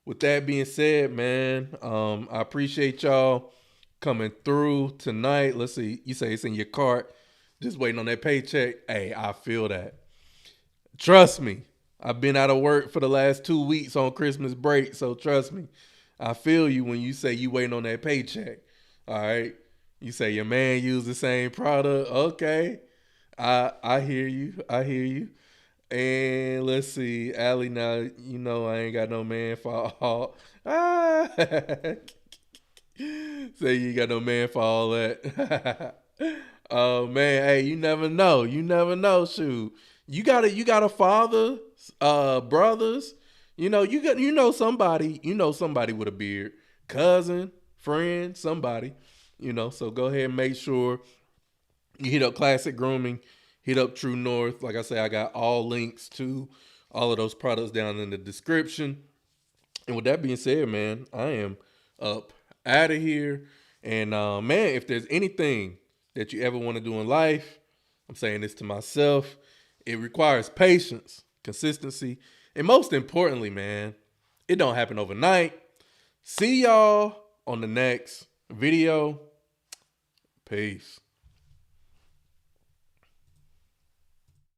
with that being said, man, I appreciate y'all coming through tonight. Let's see, you say it's in your cart, just waiting on that paycheck. Hey, I feel that. Trust me, I've been out of work for the last 2 weeks on Christmas break, so trust me, I feel you when you say you waiting on that paycheck. All right, you say your man used the same product. Okay, I hear you. And let's see, Allie, now I ain't got no man for all. Say you got no man for all that. Oh man, hey, you never know. You never know. Shoot, you got a father, brothers. You know somebody with a beard, cousin, friend, somebody. So go ahead and make sure you hit up Classic Grooming, hit up True North. Like I say, I got all links to all of those products down in the description. And with that being said, man, I am up out of here. And man, if there's anything that you ever want to do in life, I'm saying this to myself, it requires patience, consistency, and most importantly, man, it don't happen overnight. See y'all on the next video. Peace.